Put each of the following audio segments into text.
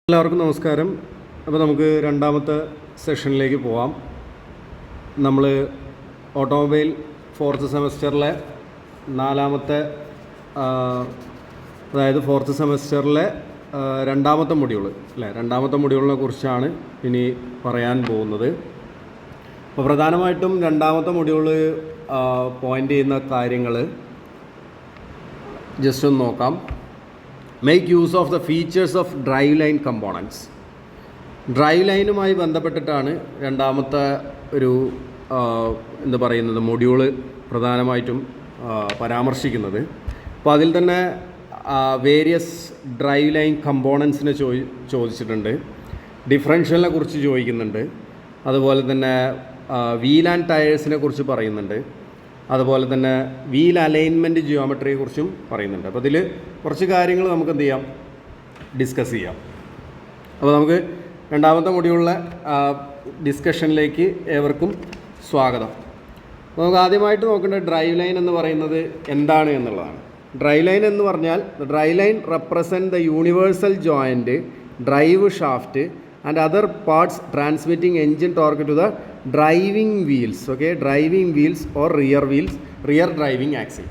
എല്ലാവർക്കും നമസ്കാരം. അപ്പോൾ നമുക്ക് രണ്ടാമത്തെ സെഷനിലേക്ക് പോവാം. നമ്മൾ ഓട്ടോമൊബൈൽ ഫോർത്ത് സെമസ്റ്ററിലെ നാലാമത്തെ അതായത് ഫോർത്ത് സെമസ്റ്ററിലെ രണ്ടാമത്തെ മൊഡ്യൂൾ അല്ലേ, രണ്ടാമത്തെ മൊഡ്യൂളിനെ കുറിച്ചാണ് ഇനി പറയാൻ പോകുന്നത്. അപ്പോൾ പ്രധാനമായിട്ടും രണ്ടാമത്തെ മൊഡ്യൂൾ പോയിൻ്റ് ചെയ്യുന്ന കാര്യങ്ങൾ ജസ്റ്റ് ഒന്ന് നോക്കാം. Make use of the features of drive line components. Drive ലൈനുമായി ബന്ധപ്പെട്ടിട്ടാണ് രണ്ടാമത്തെ ഒരു എന്താ പറയുന്നത് മൊഡ്യൂള് പ്രധാനമായിട്ടും പരാമർശിക്കുന്നത്. അപ്പോൾ അതിൽ തന്നെ വേരിയസ് ഡ്രൈവ് ലൈൻ കമ്പോണൻസിനെ ചോദിച്ചിട്ടുണ്ട്, ഡിഫറൻഷ്യലിനെ കുറിച്ച് ചോദിക്കുന്നുണ്ട്, അതുപോലെ തന്നെ വീൽ ആൻഡ് ടയേഴ്സിനെ കുറിച്ച് പറയുന്നുണ്ട്, അതുപോലെ തന്നെ വീൽ അലൈൻമെൻറ്റ് ജിയോമെട്രിയെ കുറിച്ചും പറയുന്നുണ്ട്. അപ്പോൾ ഇതിൽ കുറച്ച് കാര്യങ്ങൾ നമുക്ക് എന്ത് ചെയ്യാം, ഡിസ്കസ് ചെയ്യാം. അപ്പോൾ നമുക്ക് രണ്ടാമത്തെ മൊഡ്യൂളിലെ ഡിസ്കഷനിലേക്ക് ഏവർക്കും സ്വാഗതം. അപ്പോൾ നമുക്ക് ആദ്യമായിട്ട് നോക്കേണ്ട ഡ്രൈവ് ലൈൻ എന്ന് പറയുന്നത് എന്താണ് എന്നുള്ളതാണ്. ഡ്രൈവ് ലൈൻ എന്ന് പറഞ്ഞാൽ drive line represent the universal joint, drive shaft and other parts transmitting engine torque to the driving wheels, okay, driving wheels or rear driving axle.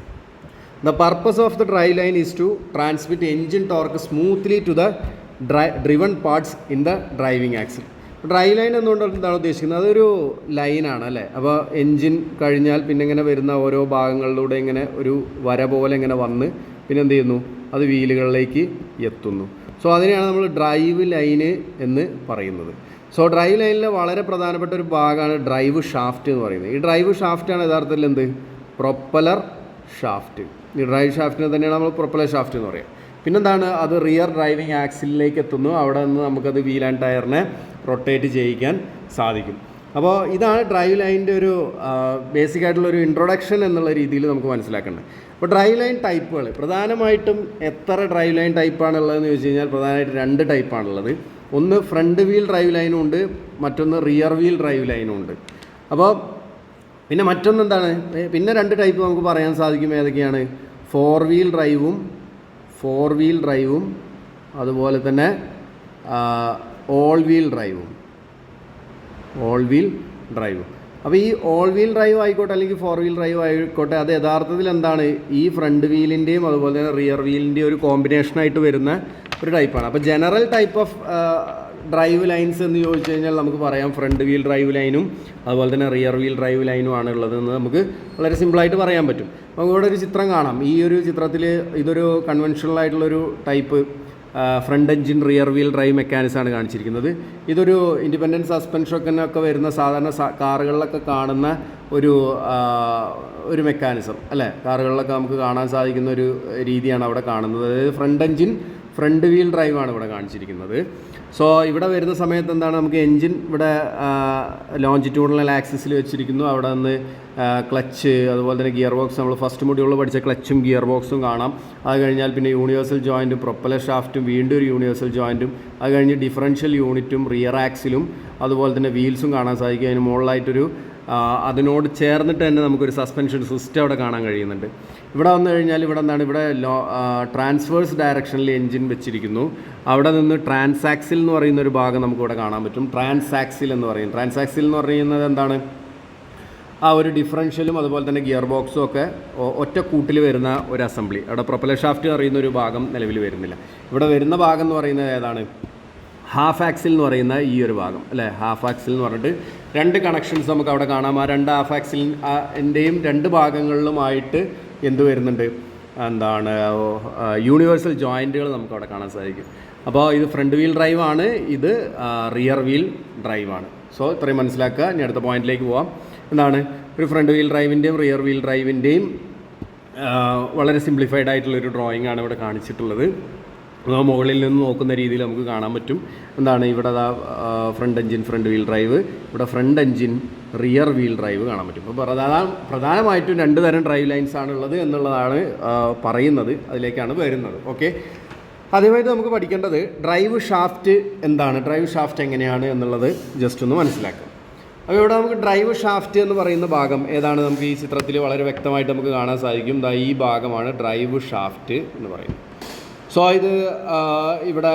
The purpose of the drive line is to transmit engine torque smoothly to the driven parts in the driving axle. Drive line എന്നുകൊണ്ട് എന്താണ് ഉദ്ദേശിക്കുന്നത്, അതൊരു ലൈനാണ് അല്ലേ. അപ്പോൾ engine കഴിഞ്ഞാൽ പിന്നെ ഇങ്ങനെ വരുന്ന ഓരോ ഭാഗങ്ങളിലൂടെ ഇങ്ങനെ ഒരു വര പോലെ ഇങ്ങനെ വന്ന് പിന്നെ എന്ത് ചെയ്യുന്നു, അത് വീലുകളിലേക്ക് എത്തുന്നു. സോ അതിനെയാണ് നമ്മൾ ഡ്രൈവ് ലൈന് എന്ന് പറയുന്നത്. സോ ഡ്രൈവ് ലൈനിലെ വളരെ പ്രധാനപ്പെട്ട ഒരു ഭാഗമാണ് ഡ്രൈവ് ഷാഫ്റ്റ് എന്ന് പറയുന്നത്. ഈ ഡ്രൈവ് ഷാഫ്റ്റാണ് യഥാർത്ഥത്തിൽ എന്ത്, പ്രൊപ്പലർ ഷാഫ്റ്റ്. ഈ ഡ്രൈവ് ഷാഫ്റ്റിനെ തന്നെയാണ് നമ്മൾ പ്രൊപ്പലർ ഷാഫ്റ്റ് എന്ന് പറയുക. പിന്നെന്താണ്, അത് റിയർ ഡ്രൈവിംഗ് ആക്സിലേക്ക് എത്തുന്നു. അവിടെ നിന്ന് നമുക്കത് വീൽ ആൻഡ് ടയറിനെ റൊട്ടേറ്റ് ചെയ്യിക്കാൻ സാധിക്കും. അപ്പോൾ ഇതാണ് ഡ്രൈവ് ലൈനിൻ്റെ ഒരു ബേസിക് ആയിട്ടുള്ളൊരു ഇൻട്രൊഡക്ഷൻ എന്നുള്ള രീതിയിൽ നമുക്ക് മനസ്സിലാക്കേണ്ടത്. അപ്പോൾ ഡ്രൈവ് ലൈൻ ടൈപ്പുകൾ പ്രധാനമായിട്ടും എത്ര ഡ്രൈവ് ലൈൻ ടൈപ്പാണുള്ളതെന്ന് ചോദിച്ചു കഴിഞ്ഞാൽ പ്രധാനമായിട്ട് രണ്ട് ടൈപ്പാണുള്ളത്. ഒന്ന് ഫ്രണ്ട് വീൽ ഡ്രൈവ് ലൈനും ഉണ്ട്, മറ്റൊന്ന് റിയർ വീൽ ഡ്രൈവ് ലൈനും ഉണ്ട്. അപ്പോൾ പിന്നെ മറ്റൊന്ന് എന്താണ്, പിന്നെ രണ്ട് ടൈപ്പ് നമുക്ക് പറയാൻ സാധിക്കും. ഏതൊക്കെയാണ്, ഫോർ വീൽ ഡ്രൈവും അതുപോലെ തന്നെ ഓൾ വീൽ ഡ്രൈവും. അപ്പോൾ ഈ ഓൾ വീൽ ഡ്രൈവ് ആയിക്കോട്ടെ അല്ലെങ്കിൽ ഫോർ വീൽ ഡ്രൈവ് ആയിക്കോട്ടെ, അത് യഥാർത്ഥത്തിൽ എന്താണ്, ഈ ഫ്രണ്ട് വീലിൻ്റെയും അതുപോലെ തന്നെ റിയർ വീലിൻ്റെയും ഒരു കോമ്പിനേഷനായിട്ട് വരുന്ന ഒരു ടൈപ്പാണ്. അപ്പോൾ general type of drive lines എന്ന് ചോദിച്ചു കഴിഞ്ഞാൽ നമുക്ക് പറയാം ഫ്രണ്ട് വീൽ ഡ്രൈവ് ലൈനും അതുപോലെ തന്നെ റിയർ വീൽ ഡ്രൈവ് ലൈനും ആണ് ഉള്ളതെന്ന് നമുക്ക് വളരെ സിമ്പിളായിട്ട് പറയാൻ പറ്റും. അപ്പോൾ ഇവിടെ ഒരു ചിത്രം കാണാം. ഈ ഒരു ചിത്രത്തിൽ ഇതൊരു കൺവെൻഷണൽ ആയിട്ടുള്ളൊരു type front engine rear wheel drive മെക്കാനിസമാണ് കാണിച്ചിരിക്കുന്നത്. ഇതൊരു ഇൻഡിപെൻഡൻറ്റ് സസ്പെൻഷനൊക്കെ വരുന്ന സാധാരണ കാറുകളിലൊക്കെ കാണുന്ന ഒരു മെക്കാനിസം അല്ലേ. കാറുകളിലൊക്കെ നമുക്ക് കാണാൻ സാധിക്കുന്ന ഒരു രീതിയാണ് അവിടെ കാണുന്നത്. അതായത് ഫ്രണ്ട് വീൽ ഡ്രൈവാണ് ഇവിടെ കാണിച്ചിരിക്കുന്നത്. സോ ഇവിടെ വരുന്ന സമയത്ത് എന്താണ്, നമുക്ക് എൻജിൻ ഇവിടെ ലോഞ്ചിറ്റ്യൂഡിനൽ ആക്സിസിൽ വെച്ചിരിക്കുന്നു. അവിടെ നിന്ന് ക്ലച്ച് അതുപോലെ തന്നെ ഗിയർ ബോക്സ്, നമ്മൾ ഫസ്റ്റ് മൊഡ്യൂളിൽ പഠിച്ച ക്ലച്ചും ഗിയർ ബോക്സും കാണാം. അത് കഴിഞ്ഞാൽ പിന്നെ യൂണിവേഴ്സൽ ജോയിൻറ്റും പ്രൊപ്പലർ ഷാഫ്റ്റും വീണ്ടും ഒരു യൂണിവേഴ്സൽ ജോയിൻറ്റും, അത് കഴിഞ്ഞ് ഡിഫറൻഷ്യൽ യൂണിറ്റും റിയർ ആക്സിലും അതുപോലെ തന്നെ വീൽസും കാണാൻ സാധിക്കും. അതിന് മുകളിലായിട്ടൊരു അതിനോട് ചേർന്നിട്ട് തന്നെ നമുക്കൊരു സസ്പെൻഷൻ സിസ്റ്റം അവിടെ കാണാൻ കഴിയുന്നുണ്ട്. ഇവിടെ വന്നു കഴിഞ്ഞാൽ ഇവിടെ എന്താണ്, ഇവിടെ ട്രാൻസ്വേഴ്സ് ഡയറക്ഷനിൽ എൻജിൻ വെച്ചിരിക്കുന്നു. അവിടെ നിന്ന് ട്രാൻസാക്സിൽ എന്ന് പറയുന്ന ഒരു ഭാഗം നമുക്കിവിടെ കാണാൻ പറ്റും. ട്രാൻസാക്സിൽ എന്ന് പറയുന്നത് എന്താണ്, ആ ഒരു ഡിഫറൻഷ്യലും അതുപോലെ തന്നെ ഗിയർ ബോക്സും ഒക്കെ ഒറ്റ കൂട്ടിൽ വരുന്ന ഒരു അസംബ്ലി. അവിടെ പ്രൊപ്പലർ ഷാഫ്റ്റ് അറിയുന്ന ഒരു ഭാഗം നിലവിൽ വരുന്നില്ല. ഇവിടെ വരുന്ന ഭാഗം എന്ന് പറയുന്നത് ഏതാണ്, ഹാഫ് ആക്സിൽ എന്ന് പറയുന്ന ഈ ഒരു ഭാഗം അല്ലേ. ഹാഫ് ആക്സിൽ എന്ന് പറഞ്ഞിട്ട് രണ്ട് കണക്ഷൻസ് നമുക്ക് അവിടെ കാണാം. ആ രണ്ട് ഹാഫ് ആക്സിലിൻ്റെയും രണ്ട് ഭാഗങ്ങളിലുമായിട്ട് എന്ത് വരുന്നുണ്ട്, എന്താണ്, യൂണിവേഴ്സൽ ജോയിൻറ്റുകൾ നമുക്ക് അവിടെ കാണാൻ സാധിക്കും. അപ്പോൾ ഇത് ഫ്രണ്ട് വീൽ ഡ്രൈവാണ്, ഇത് റിയർ വീൽ ഡ്രൈവാണ്. സോ ഇത്രയും മനസ്സിലാക്കുക. ഇനി അടുത്ത പോയിന്റിലേക്ക് പോവാം. എന്താണ്, ഒരു ഫ്രണ്ട് വീൽ ഡ്രൈവിൻ്റെയും റിയർ വീൽ ഡ്രൈവിൻ്റെയും വളരെ സിംപ്ലിഫൈഡ് ആയിട്ടുള്ളൊരു ഡ്രോയിങ് ആണ് ഇവിടെ കാണിച്ചിട്ടുള്ളത്. മുകളിൽ നിന്ന് നോക്കുന്ന രീതിയിൽ നമുക്ക് കാണാൻ പറ്റും. എന്താണ്, ഇവിടെ front engine front wheel drive, ഇവിടെ front engine rear wheel drive കാണാൻ പറ്റും. അപ്പോൾ പ്രധാനമായിട്ടും രണ്ട് തരം ഡ്രൈവ് ലൈൻസ് ആണുള്ളത് എന്നുള്ളതാണ് പറയുന്നത്. അതിലേക്കാണ് വരുന്നത്. ഓക്കെ, ആദ്യമായിട്ട് നമുക്ക് പഠിക്കേണ്ടത് ഡ്രൈവ് ഷാഫ്റ്റ് എന്താണ്, ഡ്രൈവ് ഷാഫ്റ്റ് എങ്ങനെയാണ് എന്നുള്ളത് ജസ്റ്റ് ഒന്ന് മനസ്സിലാക്കാം. അപ്പോൾ ഇവിടെ നമുക്ക് ഡ്രൈവ് ഷാഫ്റ്റ് എന്ന് പറയുന്ന ഭാഗം ഏതാണ്, നമുക്ക് ഈ ചിത്രത്തിൽ വളരെ വ്യക്തമായിട്ട് നമുക്ക് കാണാൻ സാധിക്കും. ഈ ഭാഗമാണ് ഡ്രൈവ് ഷാഫ്റ്റ് എന്ന് പറയുന്നത്. സോ ഇത് ഇവിടെ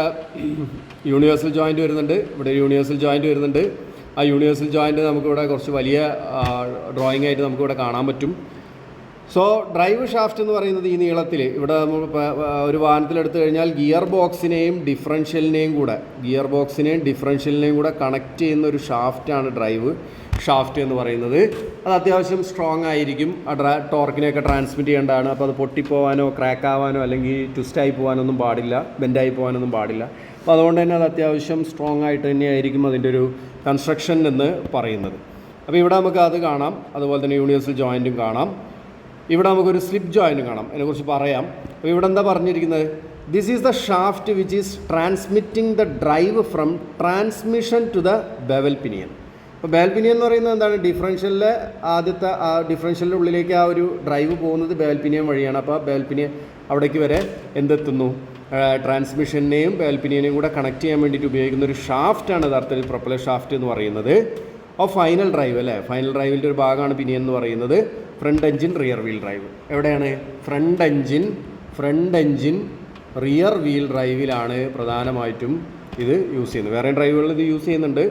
യൂണിവേഴ്സൽ ജോയിൻ്റ് വരുന്നുണ്ട്, ഇവിടെ യൂണിവേഴ്സൽ ജോയിൻ്റ് വരുന്നുണ്ട്. ആ യൂണിവേഴ്സൽ ജോയിൻ്റ് നമുക്കിവിടെ കുറച്ച് വലിയ ഡ്രോയിങ് ആയിട്ട് നമുക്കിവിടെ കാണാൻ പറ്റും. സോ ഡ്രൈവ് ഷാഫ്റ്റ് എന്ന് പറയുന്നത് ഈ നീളത്തിൽ ഇവിടെ നമ്മൾ ഒരു വാഹനത്തിലെടുത്തു കഴിഞ്ഞാൽ ഗിയർ ബോക്സിനെയും ഡിഫറൻഷ്യലിനെയും കൂടെ കണക്ട് ചെയ്യുന്ന ഒരു ഷാഫ്റ്റാണ് ഡ്രൈവ് ഷാഫ്റ്റ് എന്ന് പറയുന്നത്. അത് അത്യാവശ്യം സ്ട്രോങ് ആയിരിക്കും. ആ ടോർക്കിനെയൊക്കെ ട്രാൻസ്മിറ്റ് ചെയ്യേണ്ടതാണ്. അപ്പോൾ അത് പൊട്ടിപ്പോവാനോ ക്രാക്ക് ആവാനോ അല്ലെങ്കിൽ ട്വിസ്റ്റായി പോകാനൊന്നും പാടില്ല, ബെൻഡായി പോകാനൊന്നും പാടില്ല. അപ്പോൾ അതുകൊണ്ട് തന്നെ അത് അത്യാവശ്യം സ്ട്രോങ് ആയിട്ട് തന്നെയായിരിക്കും അതിൻ്റെ ഒരു കൺസ്ട്രക്ഷൻ എന്ന് പറയുന്നത്. അപ്പോൾ ഇവിടെ നമുക്ക് അത് കാണാം. അതുപോലെ തന്നെ യൂണിവേഴ്സൽ ജോയിൻറ്റും കാണാം. ഇവിടെ നമുക്കൊരു സ്ലിപ്പ് ജോയിൻറ്റും കാണാം. അതിനെക്കുറിച്ച് പറയാം. അപ്പോൾ ഇവിടെ എന്താ പറഞ്ഞിരിക്കുന്നത്? This is the shaft which is transmitting the drive from transmission to the bevel pinion. അപ്പോൾ ബെവൽ പിനിയൻ എന്ന് പറയുന്നത് എന്താണ്? ഡിഫറൻഷ്യലിലെ ആദ്യത്തെ ആ ഡിഫറൻഷ്യലിൻ്റെ ഉള്ളിലേക്ക് ആ ഒരു ഡ്രൈവ് പോകുന്നത് ബെവൽ പിനിയൻ വഴിയാണ്. അപ്പോൾ ബെവൽ പിനിയൻ അവിടേക്ക് വരെ എന്തെത്തുന്നു? ട്രാൻസ്മിഷനെയും ബെവൽ പിനിയനെയും കൂടെ കണക്ട് ചെയ്യാൻ വേണ്ടിയിട്ട് ഉപയോഗിക്കുന്ന ഒരു ഷാഫ്റ്റാണ് യഥാർത്ഥത്തിൽ പ്രൊപ്പലർ ഷാഫ്റ്റ് എന്ന് പറയുന്നത്. ഫൈനൽ ഡ്രൈവ് അല്ലേ, ഫൈനൽ ഡ്രൈവിൻ്റെ ഒരു ഭാഗമാണ് പിനിയൻ എന്ന് പറയുന്നത്. Front engine rear wheel drive എവിടെയാണ്? ഫ്രണ്ട് എൻജിൻ റിയർ വീൽ ഡ്രൈവിലാണ് പ്രധാനമായിട്ടും ഇത് യൂസ് ചെയ്യുന്നത്. വേറെ ഡ്രൈവുകളിൽ ഇത് യൂസ് ചെയ്യുന്നുണ്ട്,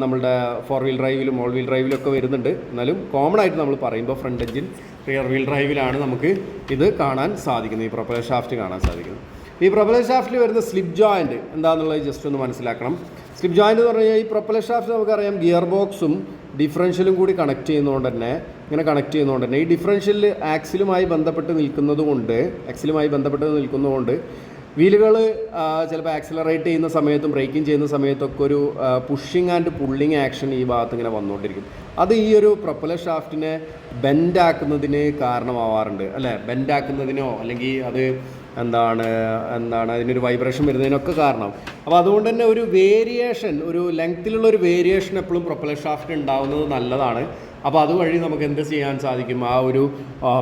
നമ്മളുടെ 4 വീൽ ഡ്രൈവിലും ഓൾ വീൽ ഡ്രൈവിലും ഒക്കെ വരുന്നുണ്ട്. എന്നാലും കോമൺ ആയിട്ട് നമ്മൾ പറയുമ്പോൾ ഫ്രണ്ട് എൻജിൻ റിയർ വീൽ ഡ്രൈവിലാണ് നമുക്ക് ഇത് കാണാൻ സാധിക്കുന്നത്, ഈ പ്രൊപ്പലർ ഷാഫ്റ്റ് കാണാൻ സാധിക്കുന്നത്. ഈ പ്രൊപ്പലർ ഷാഫ്റ്റിൽ വരുന്ന സ്ലിപ്പ് ജോയിൻറ്റ് എന്താണെന്നുള്ളത് ജസ്റ്റ് ഒന്ന് മനസ്സിലാക്കണം. സ്ലിപ്പ് ജോയിൻറ്റ് എന്ന് പറഞ്ഞു കഴിഞ്ഞാൽ ഈ പ്രൊപ്പലർ ഷാഫ്റ്റ് നമുക്കറിയാം ഗിയർ ബോക്സും ഡിഫറൻഷ്യലും കൂടി കണക്ട് ചെയ്യുന്നതുകൊണ്ട് തന്നെ ഈ ഡിഫറൻഷ്യൽ ആക്സിലുമായി ബന്ധപ്പെട്ട് നിൽക്കുന്നതുകൊണ്ട് വീലുകൾ ചിലപ്പോൾ ആക്സിലറേറ്റ് ചെയ്യുന്ന സമയത്തും ബ്രേക്കിംഗ് ചെയ്യുന്ന സമയത്തൊക്കെ ഒരു പുഷിങ് ആൻഡ് പുള്ളിങ് ആക്ഷൻ ഈ ഭാഗത്ത് ഇങ്ങനെ വന്നുകൊണ്ടിരിക്കും. അത് ഈ ഒരു പ്രൊപ്പലർ ഷാഫ്റ്റിനെ ബെൻഡാക്കുന്നതിന് കാരണമാവാറുണ്ട് അല്ലേ, ബെൻഡാക്കുന്നതിനോ അല്ലെങ്കിൽ അത് എന്താണ് അതിനൊരു വൈബ്രേഷൻ വരുന്നതിനൊക്കെ കാരണം. അപ്പോൾ അതുകൊണ്ട് തന്നെ ഒരു ലെങ്ത്തിലുള്ള ഒരു വേരിയേഷൻ എപ്പോഴും പ്രൊപ്പലർ ഷാഫ്റ്റ് ഉണ്ടാവുന്നത് നല്ലതാണ്. അപ്പോൾ അതുവഴി നമുക്ക് എന്ത് ചെയ്യാൻ സാധിക്കും? ആ ഒരു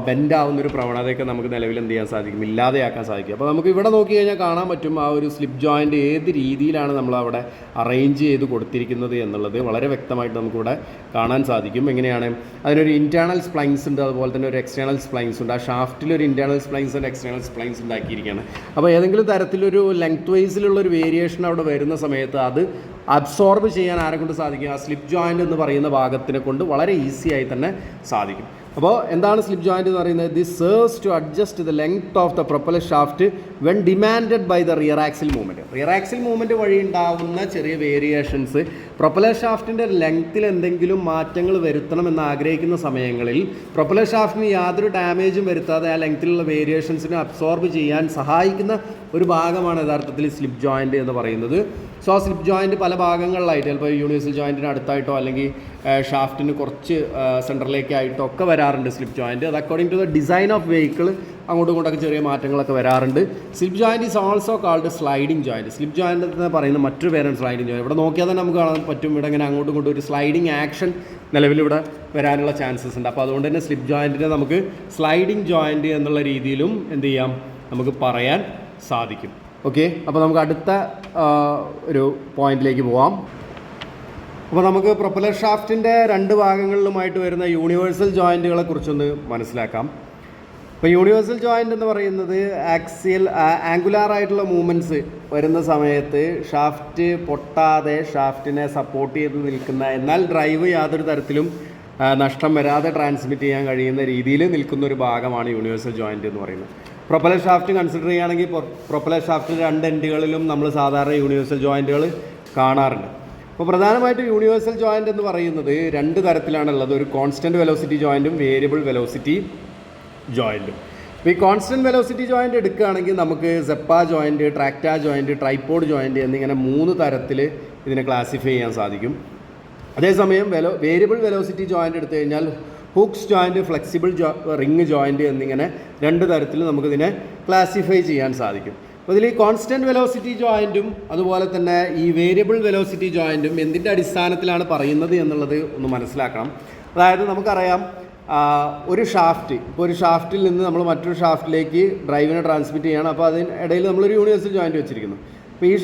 ബെൻഡാവുന്നൊരു പ്രവണതയൊക്കെ നമുക്ക് നിലവിൽ എന്ത് ചെയ്യാൻ സാധിക്കും? ഇല്ലാതെയാക്കാൻ സാധിക്കും. അപ്പോൾ നമുക്ക് ഇവിടെ നോക്കി കഴിഞ്ഞാൽ കാണാൻ പറ്റും ആ ഒരു സ്ലിപ്പ് ജോയിൻറ്റ് ഏത് രീതിയിലാണ് നമ്മൾ അവിടെ അറേഞ്ച് ചെയ്ത് കൊടുത്തിരിക്കുന്നത് എന്നുള്ളത് വളരെ വ്യക്തമായിട്ട് നമുക്കിവിടെ കാണാൻ സാധിക്കും. എങ്ങനെയാണ്? അതിനൊരു ഇൻറ്റേർണൽ സ്പ്ലൈൻസ് ഉണ്ട്, അതുപോലെ തന്നെ ഒരു എക്സ്റ്റേണൽ സ്പ്ലൈൻസ് ഉണ്ട്. ആ ഷാഫ്റ്റിൽ ഒരു internal splines and external splines ഉണ്ടാക്കിയിരിക്കുകയാണ്. അപ്പോൾ ഏതെങ്കിലും തരത്തിലൊരു ലെങ്ത് വൈസിലുള്ള ഒരു വേരിയേഷൻ അവിടെ വരുന്ന സമയത്ത് അത് അബ്സോർബ് ചെയ്യാൻ ആരെ കൊണ്ട് സാധിക്കും? ആ സ്ലിപ്പ് ജോയിൻ്റ് എന്ന് പറയുന്ന ഭാഗത്തിനെ കൊണ്ട് വളരെ ഈസി ആയി തന്നെ സാധിക്കും. അപ്പോൾ എന്താണ് സ്ലിപ്പ് ജോയിൻ്റ് എന്ന് പറയുന്നത്? This serves to adjust the length of the propeller shaft when demanded by the rear axle movement വഴി ഉണ്ടാകുന്ന ചെറിയ വേരിയേഷൻസ് പ്രൊപ്പലർ ഷാഫ്റ്റിൻ്റെ ലെങ്ത്തിൽ എന്തെങ്കിലും മാറ്റങ്ങൾ വരുത്തണമെന്ന് ആഗ്രഹിക്കുന്ന സമയങ്ങളിൽ പ്രൊപ്പലർ ഷാഫ്റ്റിന് യാതൊരു ഡാമേജും വരുത്താതെ ആ ലെങ്ത്തിലുള്ള വേരിയേഷൻസിനെ അബ്സോർബ് ചെയ്യാൻ സഹായിക്കുന്ന ഒരു ഭാഗമാണ് യഥാർത്ഥത്തിൽ സ്ലിപ്പ് ജോയിൻ്റ് എന്ന് പറയുന്നത്. സോ ആ സ്ലിപ്പ് ജോയിൻറ്റ് പല ഭാഗങ്ങളിലായിട്ട് ചിലപ്പോൾ യൂണിവേഴ്സൽ ജോയിൻറ്റിന് അടുത്തായിട്ടോ അല്ലെങ്കിൽ ഷാഫ്റ്റിന് കുറച്ച് സെൻറ്ററിലേക്കായിട്ടോ ഒക്കെ വരാറുണ്ട് സ്ലിപ്പ് ജോയിൻറ്റ്. അത് according to the design of vehicle അങ്ങോട്ടും ഇങ്ങോട്ടൊക്കെ ചെറിയ മാറ്റങ്ങളൊക്കെ വരാറുണ്ട്. Slip joint is also called sliding joint. Slip joint എന്ന് പറയുന്ന മറ്റൊരു പേരാണ് സ്ലൈഡിംഗ് ജോയിൻറ്റ്. ഇവിടെ നോക്കിയാൽ തന്നെ നമുക്ക് കാണാൻ പറ്റും ഇവിടെ ഇങ്ങനെ അങ്ങോട്ടും ഇങ്ങോട്ടും ഒരു സ്ലൈഡിംഗ് ആക്ഷൻ നിലവിലിവിടെ വരാനുള്ള ചാൻസസ് ഉണ്ട്. അപ്പോൾ അതുകൊണ്ട് തന്നെ സ്ലിപ്പ് ജോയിൻറ്റിനെ നമുക്ക് സ്ലൈഡിംഗ് ജോയിൻറ്റ് എന്നുള്ള രീതിയിലും എന്ത് ചെയ്യാം, നമുക്ക് പറയാൻ സാധിക്കും. ഓക്കെ, അപ്പോൾ നമുക്ക് അടുത്ത ഒരു പോയിന്റിലേക്ക് പോവാം. അപ്പോൾ നമുക്ക് പ്രൊപ്പലർ ഷാഫ്റ്റിൻ്റെ രണ്ട് ഭാഗങ്ങളിലുമായിട്ട് വരുന്ന യൂണിവേഴ്സൽ ജോയിൻറ്റുകളെ കുറിച്ചൊന്ന് മനസ്സിലാക്കാം. ഇപ്പോൾ യൂണിവേഴ്സൽ ജോയിൻ്റ് എന്ന് പറയുന്നത് ആംഗുലാർ ആയിട്ടുള്ള മൂവ്മെൻറ്റ്സ് വരുന്ന സമയത്ത് ഷാഫ്റ്റ് പൊട്ടാതെ ഷാഫ്റ്റിനെ സപ്പോർട്ട് ചെയ്ത് നിൽക്കുന്ന, എന്നാൽ ഡ്രൈവ് യാതൊരു തരത്തിലും നഷ്ടം വരാതെ ട്രാൻസ്മിറ്റ് ചെയ്യാൻ കഴിയുന്ന രീതിയിൽ നിൽക്കുന്ന ഒരു ഭാഗമാണ് യൂണിവേഴ്സൽ ജോയിൻ്റ് എന്ന് പറയുന്നത്. പ്രൊപ്പലർ ഷാഫ്റ്റ് കൺസിഡർ ചെയ്യുകയാണെങ്കിൽ പ്രൊപ്പലർ ഷാഫ്റ്റിൻ്റെ രണ്ട് എൻഡുകളിലും നമ്മൾ സാധാരണ യൂണിവേഴ്സൽ ജോയിൻറ്റുകൾ കാണാറുണ്ട്. അപ്പോൾ പ്രധാനമായിട്ടും യൂണിവേഴ്സൽ ജോയിൻ്റ് എന്ന് പറയുന്നത് രണ്ട് തരത്തിലാണുള്ളത്. ഒരു കോൺസ്റ്റൻറ്റ് വെലോസിറ്റി ജോയിൻറ്റും വേരിയബിൾ വെലോസിറ്റി ജോയിൻറ്റും. അപ്പോൾ ഈ കോൺസ്റ്റൻറ്റ് വെലോസിറ്റി ജോയിൻറ്റ് എടുക്കുകയാണെങ്കിൽ നമുക്ക് സെപ്പ ജോയിൻറ്റ്, ട്രാക്റ്റ ജോയിൻറ്റ്, ട്രൈപോഡ് ജോയിൻറ്റ് എന്നിങ്ങനെ 3 തരത്തിൽ ഇതിനെ ക്ലാസിഫൈ ചെയ്യാൻ സാധിക്കും. അതേസമയം വേരിയബിൾ വെലോസിറ്റി ജോയിൻറ്റ് എടുത്തു കഴിഞ്ഞാൽ hooks joint, flexible ring joint എന്നിങ്ങനെ 2 തരത്തിൽ നമുക്കിതിനെ ക്ലാസിഫൈ ചെയ്യാൻ സാധിക്കും. അപ്പോൾ ഇതിൽ ഈ കോൺസ്റ്റൻറ്റ് വെലോസിറ്റി ജോയിൻറ്റും അതുപോലെ തന്നെ ഈ വേരിയബിൾ വെലോസിറ്റി ജോയിൻറ്റും എന്തിൻ്റെ അടിസ്ഥാനത്തിലാണ് പറയുന്നത് എന്നുള്ളത് ഒന്ന് മനസ്സിലാക്കണം. അതായത് നമുക്കറിയാം ഒരു ഷാഫ്റ്റ്, ഇപ്പോൾ ഒരു ഷാഫ്റ്റിൽ നിന്ന് നമ്മൾ മറ്റൊരു ഷാഫ്റ്റിലേക്ക് ഡ്രൈവിനെ ട്രാൻസ്മിറ്റ് ചെയ്യണം. അപ്പോൾ അതിനിടയിൽ നമ്മളൊരു യൂണിവേഴ്സൽ ജോയിൻറ്റ് വെച്ചിരിക്കുന്നു. അപ്പോൾ ഈ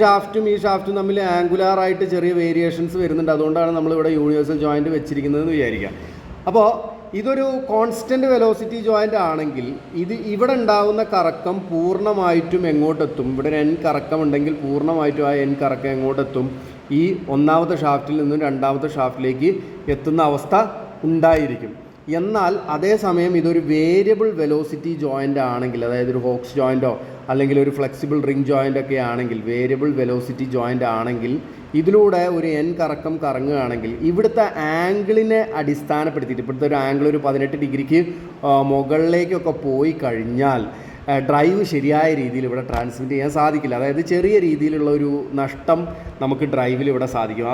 ഷാഫ്റ്റും തമ്മിൽ ആംഗുലാറായിട്ട് ചെറിയ വേരിയേഷൻസ് വരുന്നുണ്ട്. അതുകൊണ്ടാണ് നമ്മളിവിടെ യൂണിവേഴ്സൽ ജോയിൻറ്റ് വെച്ചിരിക്കുന്നതെന്ന് വിചാരിക്കുക. അപ്പോൾ ഇതൊരു കോൺസ്റ്റൻറ്റ് വെലോസിറ്റി ജോയിൻ്റ് ആണെങ്കിൽ ഇവിടെ ഉണ്ടാകുന്ന കറക്കം പൂർണ്ണമായിട്ടും എങ്ങോട്ടെത്തും? ഇവിടെ ഒരു എൻ കറക്കം ഉണ്ടെങ്കിൽ പൂർണ്ണമായിട്ടും ആ എൻ കറക്കം എങ്ങോട്ടെത്തും? ഈ ഒന്നാമത്തെ ഷാഫ്റ്റിൽ നിന്നും രണ്ടാമത്തെ ഷാഫ്റ്റിലേക്ക് എത്തുന്ന അവസ്ഥ ഉണ്ടായിരിക്കും. എന്നാൽ അതേസമയം ഇതൊരു വേരിയബിൾ വെലോസിറ്റി ജോയിൻ്റ് ആണെങ്കിൽ, അതായത് ഒരു ഹോക്സ് ജോയിൻറ്റോ അല്ലെങ്കിൽ ഒരു ഫ്ലെക്സിബിൾ റിംഗ് ജോയിൻ്റ് ഒക്കെ ആണെങ്കിൽ, വേരിയബിൾ വെലോസിറ്റി ജോയിൻ്റ് ആണെങ്കിൽ ഇതിലൂടെ ഒരു എൻ കറക്കം കറങ്ങുകയാണെങ്കിൽ ഇവിടുത്തെ ആംഗിളിനെ അടിസ്ഥാനപ്പെടുത്തിയിട്ട്, ഇവിടുത്തെ ഒരു ആംഗിൾ ഒരു 18 ഡിഗ്രിക്ക് മുകളിലേക്കൊക്കെ പോയി കഴിഞ്ഞാൽ ഡ്രൈവ് ശരിയായ രീതിയിൽ ഇവിടെ ട്രാൻസ്മിറ്റ് ചെയ്യാൻ സാധിക്കില്ല. അതായത് ചെറിയ രീതിയിലുള്ള ഒരു നഷ്ടം നമുക്ക് ഡ്രൈവിൽ ഇവിടെ സാധിക്കും,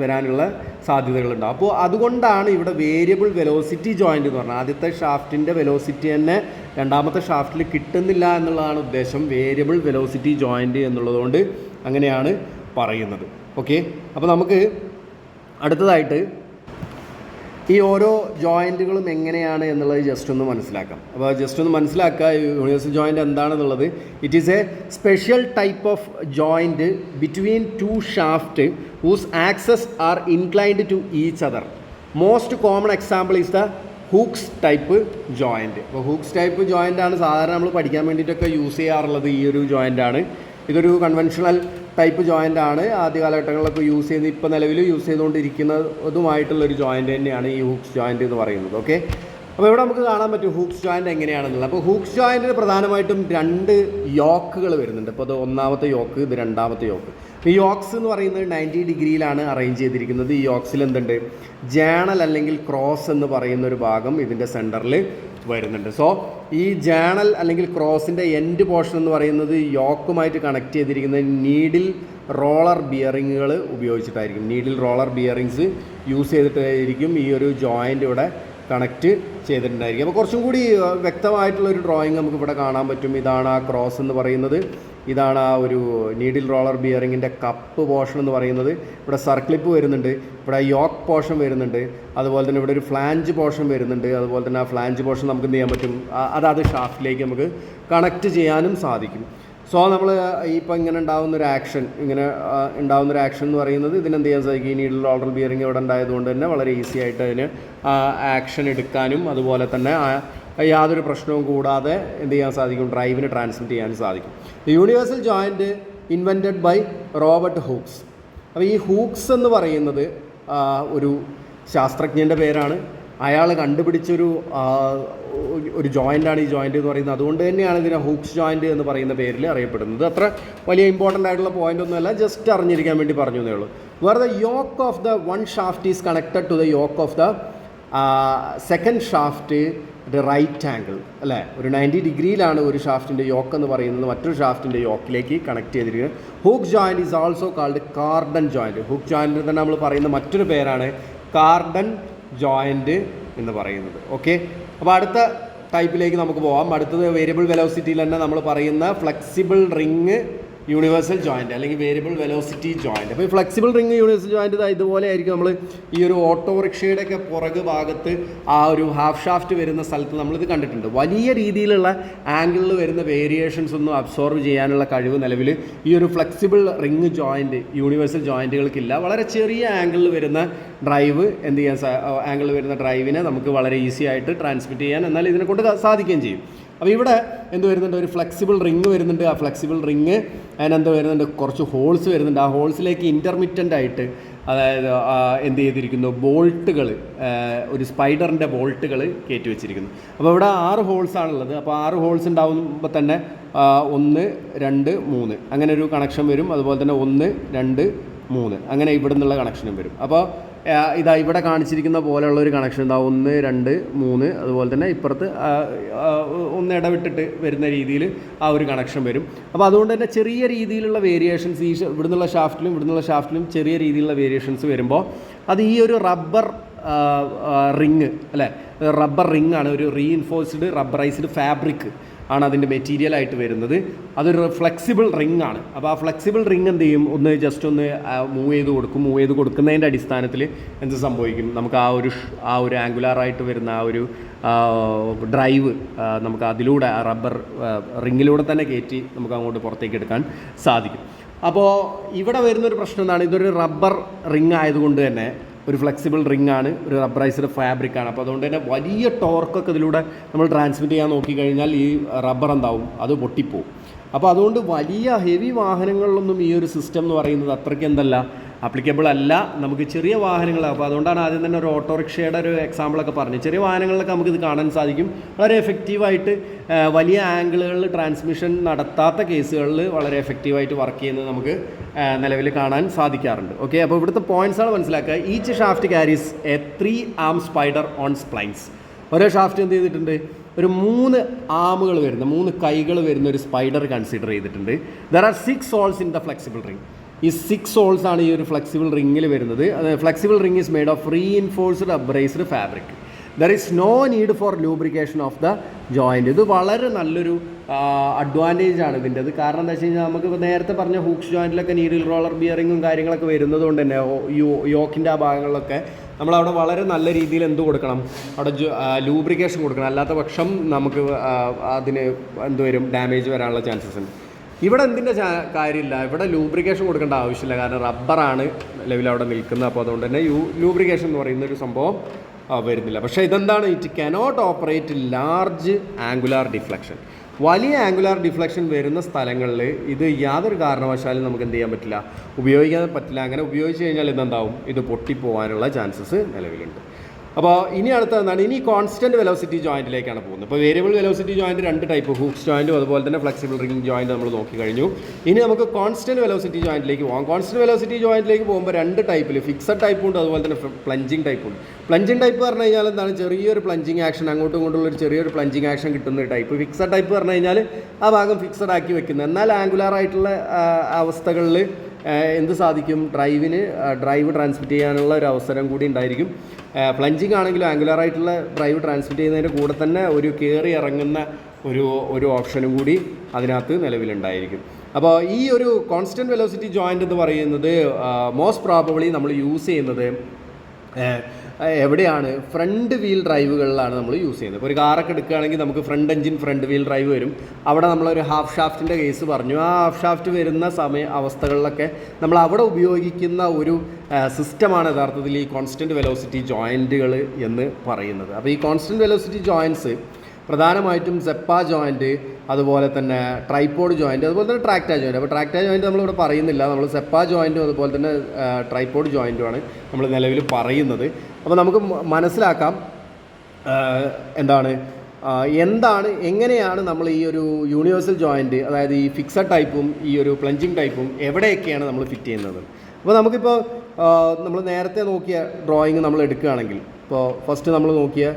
വരാനുള്ള സാധ്യതകളുണ്ടാകും. അപ്പോൾ അതുകൊണ്ടാണ് ഇവിടെ വേരിയബിൾ വെലോസിറ്റി ജോയിൻ്റ് എന്ന് പറഞ്ഞാൽ ആദ്യത്തെ ഷാഫ്റ്റിൻ്റെ വെലോസിറ്റി തന്നെ രണ്ടാമത്തെ ഷാഫ്റ്റിൽ കിട്ടുന്നില്ല എന്നുള്ളതാണ് ഉദ്ദേശം. വേരിയബിൾ വെലോസിറ്റി ജോയിൻ്റ് എന്നുള്ളതുകൊണ്ട് അങ്ങനെയാണ് പറയുന്നത്. ഓക്കെ, അപ്പോൾ നമുക്ക് അടുത്തതായിട്ട് ഈ ഓരോ ജോയിൻറ്റുകളും എങ്ങനെയാണ് എന്നുള്ളത് ജസ്റ്റ് ഒന്ന് മനസ്സിലാക്കാം. അപ്പോൾ ജസ്റ്റ് ഒന്ന് മനസ്സിലാക്കുക യൂണിവേഴ്സൽ ജോയിൻ്റ് എന്താണെന്നുള്ളത്. It is a special type of joint between two shaft whose axes are inclined to each other. Most common example is the Hooke's type joint. അപ്പോൾ ഹൂക്സ് ടൈപ്പ് ജോയിൻ്റാണ് സാധാരണ നമ്മൾ പഠിക്കാൻ വേണ്ടിയിട്ടൊക്കെ യൂസ് ചെയ്യാറുള്ളത്. ഈ ഒരു ജോയിൻ്റാണ്. ഇതൊരു കൺവെൻഷണൽ ടൈപ്പ് ജോയിൻ്റ് ആണ്. ആദ്യ കാലഘട്ടങ്ങളിലൊക്കെ യൂസ് ചെയ്യുന്നത്, ഇപ്പോൾ നിലവിൽ യൂസ് ചെയ്തുകൊണ്ടിരിക്കുന്നതുമായിട്ടുള്ളൊരു ജോയിൻ്റ് തന്നെയാണ് ഈ ഹൂക്സ് ജോയിൻ്റ് എന്ന് പറയുന്നത്. ഓക്കെ, അപ്പോൾ ഇവിടെ നമുക്ക് കാണാൻ പറ്റും ഹൂക്സ് ജോയിൻ്റ് എങ്ങനെയാണെന്നുള്ളത്. അപ്പോൾ ഹൂക്സ് ജോയിൻറ്റിന് പ്രധാനമായിട്ടും 2 യോക്കുകൾ വരുന്നുണ്ട്. അപ്പോൾ അത് ഒന്നാമത്തെ യോക്ക്, ഇത് രണ്ടാമത്തെ യോക്ക്. ഈ യോക്സ് എന്ന് പറയുന്നത് 90 ഡിഗ്രിയിലാണ് അറേഞ്ച് ചെയ്തിരിക്കുന്നത്. ഈ യോക്സിൽ എന്തുണ്ട്? ജേണൽ അല്ലെങ്കിൽ ക്രോസ് എന്ന് പറയുന്ന ഒരു ഭാഗം ഇതിൻ്റെ സെൻറ്ററിൽ വരുന്നുണ്ട്. സോ ഈ ജേണൽ അല്ലെങ്കിൽ ക്രോസിൻ്റെ എൻഡ് പോർഷൻ എന്ന് പറയുന്നത് യോക്കുമായിട്ട് കണക്ട് ചെയ്തിരിക്കുന്നത് നീഡിൽ റോളർ ബിയറിങ്ങുകൾ ഉപയോഗിച്ചിട്ടായിരിക്കും. നീഡിൽ റോളർ ബിയറിങ്സ് യൂസ് ചെയ്തിട്ടായിരിക്കും ഈ ഒരു ജോയിൻ്റ് ഇവിടെ കണക്റ്റ് ചെയ്തിട്ടുണ്ടായിരിക്കും. അപ്പോൾ കുറച്ചും കൂടി വ്യക്തമായിട്ടുള്ളൊരു ഡ്രോയിങ് നമുക്ക് ഇവിടെ കാണാൻ പറ്റും. ഇതാണ് ആ ക്രോസ് എന്ന് പറയുന്നത്. ഇതാണ് ആ ഒരു നീഡിൽ റോളർ ബിയറിങ്ങിൻ്റെ കപ്പ് പോർഷൻ എന്ന് പറയുന്നത്. ഇവിടെ സർക്ലിപ്പ് വരുന്നുണ്ട്, ഇവിടെ യോക്ക് പോർഷൻ വരുന്നുണ്ട്, അതുപോലെ തന്നെ ഇവിടെ ഒരു ഫ്ലാഞ്ച് പോർഷൻ വരുന്നുണ്ട്. അതുപോലെ തന്നെ ആ ഫ്ലാഞ്ച് പോർഷൻ നമുക്ക് എന്ത് ചെയ്യാൻ പറ്റും? അതാത് ഷാഫ്റ്റിലേക്ക് നമുക്ക് കണക്റ്റ് ചെയ്യാനും സാധിക്കും. സോ നമ്മൾ ഇപ്പോൾ ഇങ്ങനെ ഉണ്ടാകുന്നൊരു ആക്ഷൻ എന്ന് പറയുന്നത് ഇതിനെന്ത് ചെയ്യാൻ സാധിക്കും? ഈ നീഡിൽ റോളർ ബിയറിങ് ഇവിടെ ഉണ്ടായതുകൊണ്ട് തന്നെ വളരെ ഈസി ആയിട്ട് അതിന് ആക്ഷൻ എടുക്കാനും അതുപോലെ തന്നെ യാതൊരു പ്രശ്നവും കൂടാതെ എന്ത് ചെയ്യാൻ സാധിക്കും? ഡ്രൈവിന് ട്രാൻസ്മിറ്റ് ചെയ്യാൻ സാധിക്കും. Universal joint invented by Robert Hooke's. അപ്പോൾ ഈ ഹൂക്സ് എന്ന് പറയുന്നത് ഒരു ശാസ്ത്രജ്ഞൻ്റെ പേരാണ്. അയാൾ കണ്ടുപിടിച്ചൊരു ജോയിൻ്റാണ് ഈ ജോയിൻ്റ് എന്ന് പറയുന്നത്. അതുകൊണ്ട് തന്നെയാണ് ഇതിനെ ഹൂക്സ് ജോയിൻ്റ് എന്ന് പറയുന്ന പേരിൽ അറിയപ്പെടുന്നത്. അത്ര വലിയ ഇമ്പോർട്ടൻ്റ് ആയിട്ടുള്ള പോയിൻ്റ് ഒന്നുമല്ല, ജസ്റ്റ് അറിഞ്ഞിരിക്കാൻ വേണ്ടി പറഞ്ഞു എന്നേ ഉള്ളൂ. Where the yoke of the one shaft is connected to the yoke of the second shaft the right angle, അല്ലേ? ഒരു 90 ഡിഗ്രിയിലാണ് ഒരു ഷാഫ്റ്റിൻ്റെ യോക്ക് എന്ന് പറയുന്നത് മറ്റൊരു ഷാഫ്റ്റിൻ്റെ യോക്കിലേക്ക് കണക്ട് ചെയ്തിരിക്കുന്നത്. Hooke joint is also called Cardan joint. Hooke ജോയിൻറ്റിന് തന്നെ നമ്മൾ പറയുന്ന മറ്റൊരു പേരാണ് കാർഡൻ ജോയിൻറ്റ് എന്ന് പറയുന്നത്. ഓക്കെ, അപ്പോൾ അടുത്ത ടൈപ്പിലേക്ക് നമുക്ക് പോകാം. അടുത്തത് വേരിയബിൾ വെലോസിറ്റിയിൽ തന്നെ നമ്മൾ പറയുന്ന ഫ്ലെക്സിബിൾ റിങ് യൂണിവേഴ്സൽ ജോയിൻറ്റ് അല്ലെങ്കിൽ വേരിയബിൾ വെലോസിറ്റി ജോയിൻറ്റ്. അപ്പോൾ ഈ ഫ്ലെക്സിബിൾ റിങ് യൂണിവേഴ്സൽ ജോയിൻറ്റ് ഇതുപോലെ ആയിരിക്കും. നമ്മൾ ഈ ഒരു ഓട്ടോറിക്ഷയുടെയൊക്കെ പുറക് ഭാഗത്ത് ആ ഒരു ഹാഫ് ഷാഫ്റ്റ് വരുന്ന സ്ഥലത്ത് നമ്മളിത് കണ്ടിട്ടുണ്ട്. വലിയ രീതിയിലുള്ള ആംഗിളിൽ വരുന്ന വേരിയേഷൻസ് ഒന്നും അബ്സോർവ് ചെയ്യാനുള്ള കഴിവ് നിലവിൽ ഈ ഒരു ഫ്ലെക്സിബിൾ റിങ് ജോയിൻറ്റ് യൂണിവേഴ്സൽ ജോയിൻറ്റുകൾക്കില്ല. വളരെ ചെറിയ ആംഗിളിൽ വരുന്ന ഡ്രൈവ് എന്ത് ചെയ്യാൻ ആംഗിളിൽ വരുന്ന ഡ്രൈവിനെ നമുക്ക് വളരെ ഈസി ആയിട്ട് ട്രാൻസ്മിറ്റ് ചെയ്യാൻ എന്നാൽ ഇതിനെ കൊണ്ട് സാധിക്കുകയും ചെയ്യും. അപ്പോൾ ഇവിടെ എന്ത് വരുന്നുണ്ട്? ഒരു ഫ്ലെക്സിബിൾ റിങ് വരുന്നുണ്ട്. ആ ഫ്ലെക്സിബിൾ റിങ് അതിനെന്ത് വരുന്നുണ്ട്? കുറച്ച് ഹോൾസ് വരുന്നുണ്ട്. ആ ഹോൾസിലേക്ക് ഇൻ്റർമിറ്റൻ്റ് ആയിട്ട് അതായത് എന്ത് ചെയ്തിരിക്കുന്നു? ബോൾട്ടുകൾ, ഒരു സ്പൈഡറിൻ്റെ ബോൾട്ടുകൾ കയറ്റി വെച്ചിരിക്കുന്നു. അപ്പോൾ ഇവിടെ 6 ഹോൾസാണുള്ളത്. അപ്പോൾ 6 ഹോൾസ് ഉണ്ടാകുമ്പോൾ തന്നെ 1, 2, 3 അങ്ങനെ ഒരു കണക്ഷൻ വരും. അതുപോലെ തന്നെ 1, 2, 3 അങ്ങനെ ഇവിടെ നിന്നുള്ള കണക്ഷനും വരും. അപ്പോൾ ഇതാ ഇവിടെ കാണിച്ചിരിക്കുന്ന പോലെയുള്ളൊരു കണക്ഷൻ ഉണ്ടാവും. 1, 2, 3 അതുപോലെ തന്നെ ഇപ്പുറത്ത് 1 ഇടവിട്ടിട്ട് വരുന്ന രീതിയിൽ ആ ഒരു കണക്ഷൻ വരും. അപ്പോൾ അതുകൊണ്ട് തന്നെ ചെറിയ രീതിയിലുള്ള വേരിയേഷൻസ് ഈ ഇവിടുന്നുള്ള ഷാഫ്റ്റിലും ചെറിയ രീതിയിലുള്ള വേരിയേഷൻസ് വരുമ്പോൾ അത് ഈ ഒരു റബ്ബർ റിങ്, അല്ലേ? റബ്ബർ റിങ് ആണ്, ഒരു റീഇൻഫോഴ്സ്ഡ് റബ്ബറൈസ്ഡ് ഫാബ്രിക് ആണ് അതിൻ്റെ മെറ്റീരിയലായിട്ട് വരുന്നത്. അതൊരു ഫ്ലെക്സിബിൾ റിങ് ആണ്. അപ്പോൾ ആ ഫ്ലെക്സിബിൾ റിങ് എന്ത് ചെയ്യും? ജസ്റ്റ് ഒന്ന് മൂവ് ചെയ്ത് കൊടുക്കുന്നതിൻ്റെ അടിസ്ഥാനത്തിൽ എന്ത് സംഭവിക്കും? നമുക്ക് ആ ഒരു ആംഗുലാറായിട്ട് വരുന്ന ആ ഒരു ഡ്രൈവ് നമുക്ക് അതിലൂടെ ആ റബ്ബർ റിങ്ങിലൂടെ തന്നെ കയറ്റി നമുക്ക് അങ്ങോട്ട് പുറത്തേക്ക് എടുക്കാൻ സാധിക്കും. അപ്പോൾ ഇവിടെ വരുന്നൊരു പ്രശ്നം എന്താണ്? ഇതൊരു റബ്ബർ റിങ് ആയതുകൊണ്ട് തന്നെ ഒരു ഫ്ലെക്സിബിൾ റിംഗ് ആണ്, ഒരു റബ്ബറൈസ്ഡ് ഫാബ്രിക് ആണ്. അപ്പോൾ അതുകൊണ്ട് തന്നെ വലിയ ടോർക്കൊക്കെ ഇതിലൂടെ നമ്മൾ ട്രാൻസ്മിറ്റ് ചെയ്യാൻ നോക്കിക്കഴിഞ്ഞാൽ ഈ റബ്ബർ എന്താവും, അത് പൊട്ടിപ്പോവും. അപ്പോൾ അതുകൊണ്ട് വലിയ ഹെവി വാഹനങ്ങളിലൊന്നും ഈ ഒരു സിസ്റ്റം എന്ന് പറയുന്നത് അത്രയ്ക്ക് എന്തല്ല ആപ്ലിക്കബിൾ അല്ല. നമുക്ക് ചെറിയ വാഹനങ്ങൾ, അപ്പോൾ അതുകൊണ്ടാണ് ആദ്യം തന്നെ ഒരു ഓട്ടോറിക്ഷയുടെ ഒരു എക്സാമ്പിളൊക്കെ പറഞ്ഞു. ചെറിയ വാഹനങ്ങളിലൊക്കെ നമുക്കിത് കാണാൻ സാധിക്കും. വളരെ എഫക്റ്റീവായിട്ട് വലിയ ആംഗിളുകളിൽ ട്രാൻസ്മിഷൻ നടത്താത്ത കേസുകളിൽ വളരെ എഫക്റ്റീവായിട്ട് വർക്ക് ചെയ്യുന്നത് നമുക്ക് നിലവിൽ കാണാൻ സാധിക്കാറുണ്ട്. ഓക്കെ, അപ്പോൾ ഇവിടുത്തെ പോയിൻറ്റ്സാണ് മനസ്സിലാക്കുക. Each shaft carries A 3 arm spider on splines. ഓരോ ഷാഫ്റ്റ് എന്ത് ചെയ്തിട്ടുണ്ട്, ഒരു 3 ആമുകൾ വരുന്ന 3 കൈകൾ വരുന്ന ഒരു സ്പൈഡർ കൺസിഡർ ചെയ്തിട്ടുണ്ട്. There are 6 holes in the flexible ring. ഈ 6 holes ആണ് ഈ ഒരു ഫ്ലെക്സിബിൾ റിങ്ങിൽ വരുന്നത്. Flexible ring is made of reinforced abraised fabric. There is no need for lubrication of the joint. ഇത് വളരെ നല്ലൊരു അഡ്വാൻറ്റേജ് ആണ് ഇതിൻ്റെത്. കാരണം എന്താ വെച്ച് കഴിഞ്ഞാൽ നമുക്ക് നേരത്തെ പറഞ്ഞ ഹൂക്സ് ജോയിൻറ്റിലൊക്കെ നീഡിൽ റോളർ ബിയറിങ്ങും കാര്യങ്ങളൊക്കെ വരുന്നത് കൊണ്ട് തന്നെ യോക്കിൻ്റെ ആ ഭാഗങ്ങളിലൊക്കെ നമ്മളവിടെ വളരെ നല്ല രീതിയിൽ എന്ത് കൊടുക്കണം, അവിടെ ലൂബ്രിക്കേഷൻ കൊടുക്കണം. അല്ലാത്ത പക്ഷം നമുക്ക് അതിന് എന്ത് വരും, ഡാമേജ് വരാനുള്ള ചാൻസസ് ഉണ്ട്. ഇവിടെ എന്തിൻ്റെ കാര്യമില്ല, ഇവിടെ ലൂബ്രിക്കേഷൻ കൊടുക്കേണ്ട ആവശ്യമില്ല. കാരണം റബ്ബറാണ് നിലവിൽ അവിടെ നിൽക്കുന്നത്. അപ്പോൾ അതുകൊണ്ട് തന്നെ ലൂബ്രിക്കേഷൻ എന്ന് പറയുന്നൊരു സംഭവം വരുന്നില്ല. പക്ഷേ ഇതെന്താണ്, it cannot operate large angular deflection. വലിയ ആംഗുലാർ ഡിഫ്ലക്ഷൻ വരുന്ന സ്ഥലങ്ങളിൽ ഇത് യാതൊരു കാരണവശാലും നമുക്ക് എന്ത് ചെയ്യാൻ പറ്റില്ല, ഉപയോഗിക്കാൻ പറ്റില്ല. അങ്ങനെ ഉപയോഗിച്ച് കഴിഞ്ഞാൽ ഇതെന്താവും, ഇത് പൊട്ടിപ്പോകാനുള്ള ചാൻസസ് നിലവിലുണ്ട്. അപ്പോൾ ഇനി അടുത്ത എന്താണ്, ഇനി കോൺസ്റ്റൻറ്റ് വെലോസിറ്റി ജോയിൻറ്റിലേക്കാണ് പോകുന്നത്. ഇപ്പോൾ variable velocity joint 2 type, Hooke's ജോയിൻറ്റും അതുപോലെ തന്നെ ഫ്ലെക്സിബിൾ റിംഗ് ജോയിൻറ്റ് നമ്മൾ നോക്കി കഴിഞ്ഞു. ഇനി നമുക്ക് കോൺസ്റ്റൻറ്റ് വെലോസിറ്റി ജോയിൻറ്റിലേക്ക് പോകാം. കോൺസ്റ്റൻറ്റ് വെലോസിറ്റി ജോയിൻറ്റിലേക്ക് പോകുമ്പോൾ 2 ടൈപ്പിൽ, ഫിക്സഡ് ടൈപ്പും ഉണ്ട്, അതുപോലെ തന്നെ പ്ലഞ്ചിങ് ടൈപ്പും ഉണ്ട്. പ്ലഞ്ചിങ് ടൈപ്പ് പറഞ്ഞു കഴിഞ്ഞാൽ എന്താണ്, ചെറിയൊരു പ്ലഞ്ചിങ് ആക്ഷൻ, അങ്ങോട്ടും ഇങ്ങോട്ടുള്ള ഒരു ചെറിയൊരു പ്ലഞ്ചിങ് ആക്ഷൻ കിട്ടുന്ന ഒരു ടൈപ്പ്. ഫിക്സഡ് ടൈപ്പ് പറഞ്ഞു കഴിഞ്ഞാൽ ആ ഭാഗം ഫിക്സഡ് ആക്കി വെക്കുന്നത്. എന്നാൽ ആംഗുലാർ ആയിട്ടുള്ള അവസ്ഥകളിൽ എന്ത് സാധിക്കും, ഡ്രൈവ് ട്രാൻസ്മിറ്റ് ചെയ്യാനുള്ള ഒരു അവസരം കൂടി ഉണ്ടായിരിക്കും. പ്ലഞ്ചിങ് ആണെങ്കിലും ആംഗുലാർ ആയിട്ടുള്ള ഡ്രൈവ് ട്രാൻസ്മിറ്റ് ചെയ്യുന്നതിൻ്റെ കൂടെ തന്നെ ഒരു കയറി ഇറങ്ങുന്ന ഒരു ഓപ്ഷനും കൂടി അതിനകത്ത് നിലവിലുണ്ടായിരിക്കും. അപ്പോൾ ഈ ഒരു കോൺസ്റ്റൻറ്റ് വെലോസിറ്റി ജോയിൻ്റ് എന്ന് പറയുന്നത് മോസ്റ്റ് പ്രോബബിളി നമ്മൾ യൂസ് ചെയ്യുന്നത് എവിടെയാണ്, ഫ്രണ്ട് വീൽ ഡ്രൈവുകളിലാണ് നമ്മൾ യൂസ് ചെയ്യുന്നത്. ഇപ്പോൾ ഒരു കാറൊക്കെ എടുക്കുകയാണെങ്കിൽ നമുക്ക് front engine front wheel drive വരും. അവിടെ നമ്മളൊരു ഹാഫ് ഷാഫ്റ്റിൻ്റെ കേസ് പറഞ്ഞു. ആ ഹാഫ് ഷാഫ്റ്റ് വരുന്ന അവസ്ഥകളിലൊക്കെ നമ്മൾ അവിടെ ഉപയോഗിക്കുന്ന ഒരു സിസ്റ്റമാണ് യഥാർത്ഥത്തിൽ ഈ കോൺസ്റ്റൻറ്റ് വെലോസിറ്റി ജോയിൻറ്റുകൾ എന്ന് പറയുന്നത്. അപ്പോൾ ഈ കോൺസ്റ്റൻറ്റ് വെലോസിറ്റി ജോയിൻറ്റ്സ് പ്രധാനമായിട്ടും സെപ്പ ജോയിൻറ്റ്, അതുപോലെ തന്നെ ട്രൈപോഡ് ജോയിൻറ്റ്, അതുപോലെ തന്നെ ട്രാക്റ്റ ജോയിൻറ്റ്. അപ്പോൾ ട്രാക്റ്റ ജോയിൻറ്റ് നമ്മളിവിടെ പറയുന്നില്ല, നമ്മൾ സെപ്പ ജോയിൻറ്റും അതുപോലെ തന്നെ ട്രൈപോഡ് ജോയിൻറ്റുമാണ് നമ്മൾ നിലവിൽ പറയുന്നത്. അപ്പോൾ നമുക്ക് മനസ്സിലാക്കാം എങ്ങനെയാണ് നമ്മൾ ഈ ഒരു യൂണിവേഴ്സൽ ജോയിൻറ്റ്, അതായത് ഈ ഫിക്സഡ് ടൈപ്പും ഈ ഒരു പ്ലഞ്ചിങ് ടൈപ്പും എവിടെയൊക്കെയാണ് നമ്മൾ ഫിറ്റ് ചെയ്യുന്നത്. അപ്പോൾ നമുക്കിപ്പോൾ നമ്മൾ നേരത്തെ നോക്കിയ ഡ്രോയിങ് നമ്മൾ എടുക്കുകയാണെങ്കിൽ, ഇപ്പോൾ ഫസ്റ്റ് നമ്മൾ നോക്കിയ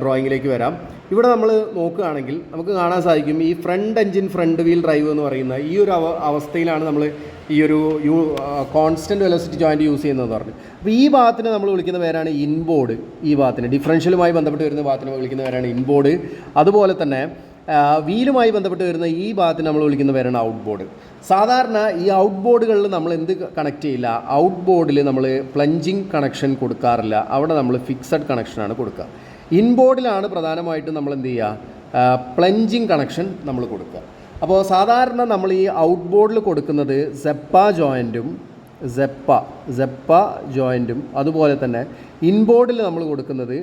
ഡ്രോയിങ്ങിലേക്ക് വരാം. ഇവിടെ നമ്മൾ നോക്കുകയാണെങ്കിൽ നമുക്ക് കാണാൻ സാധിക്കും ഈ front engine front wheel drive എന്ന് പറയുന്ന ഈ ഒരു അവസ്ഥയിലാണ് നമ്മൾ ഈ ഒരു കോൺസ്റ്റൻറ്റ് വെലോസിറ്റി ജോയിൻറ്റ് യൂസ് ചെയ്യുന്നതെന്ന് പറഞ്ഞു. അപ്പോൾ ഈ ഭാഗത്തിന് നമ്മൾ വിളിക്കുന്ന പേരാണ് ഇൻബോർഡ്. ഈ ഭാഗത്തിന് ഡിഫറൻഷ്യലുമായി ബന്ധപ്പെട്ട് വരുന്ന ഭാഗത്തിന് വിളിക്കുന്ന പേരാണ് ഇൻബോർഡ്. അതുപോലെ തന്നെ വീലുമായി ബന്ധപ്പെട്ട് വരുന്ന ഈ ഭാഗത്തിന് നമ്മൾ വിളിക്കുന്ന പേരാണ് ഔട്ട് ബോർഡ്. സാധാരണ ഈ ഔട്ട് ബോർഡുകളിൽ നമ്മൾ എന്ത് കണക്ട് ചെയ്യില്ല, ഔട്ട് ബോർഡിൽ നമ്മൾ പ്ലഞ്ചിങ് കണക്ഷൻ കൊടുക്കാറില്ല. അവിടെ നമ്മൾ ഫിക്സഡ് കണക്ഷനാണ് കൊടുക്കുക. ഇൻബോർഡിലാണ് പ്രധാനമായിട്ടും നമ്മൾ എന്ത് ചെയ്യുക, പ്ലഞ്ചിങ് കണക്ഷൻ നമ്മൾ കൊടുക്കുക. അപ്പോൾ സാധാരണ നമ്മൾ ഈ ഔട്ട് ബോർഡിൽ കൊടുക്കുന്നത് സെപ്പ ജോയിൻറ്റും അതുപോലെ തന്നെ ഇൻബോർഡിൽ നമ്മൾ കൊടുക്കുന്നത്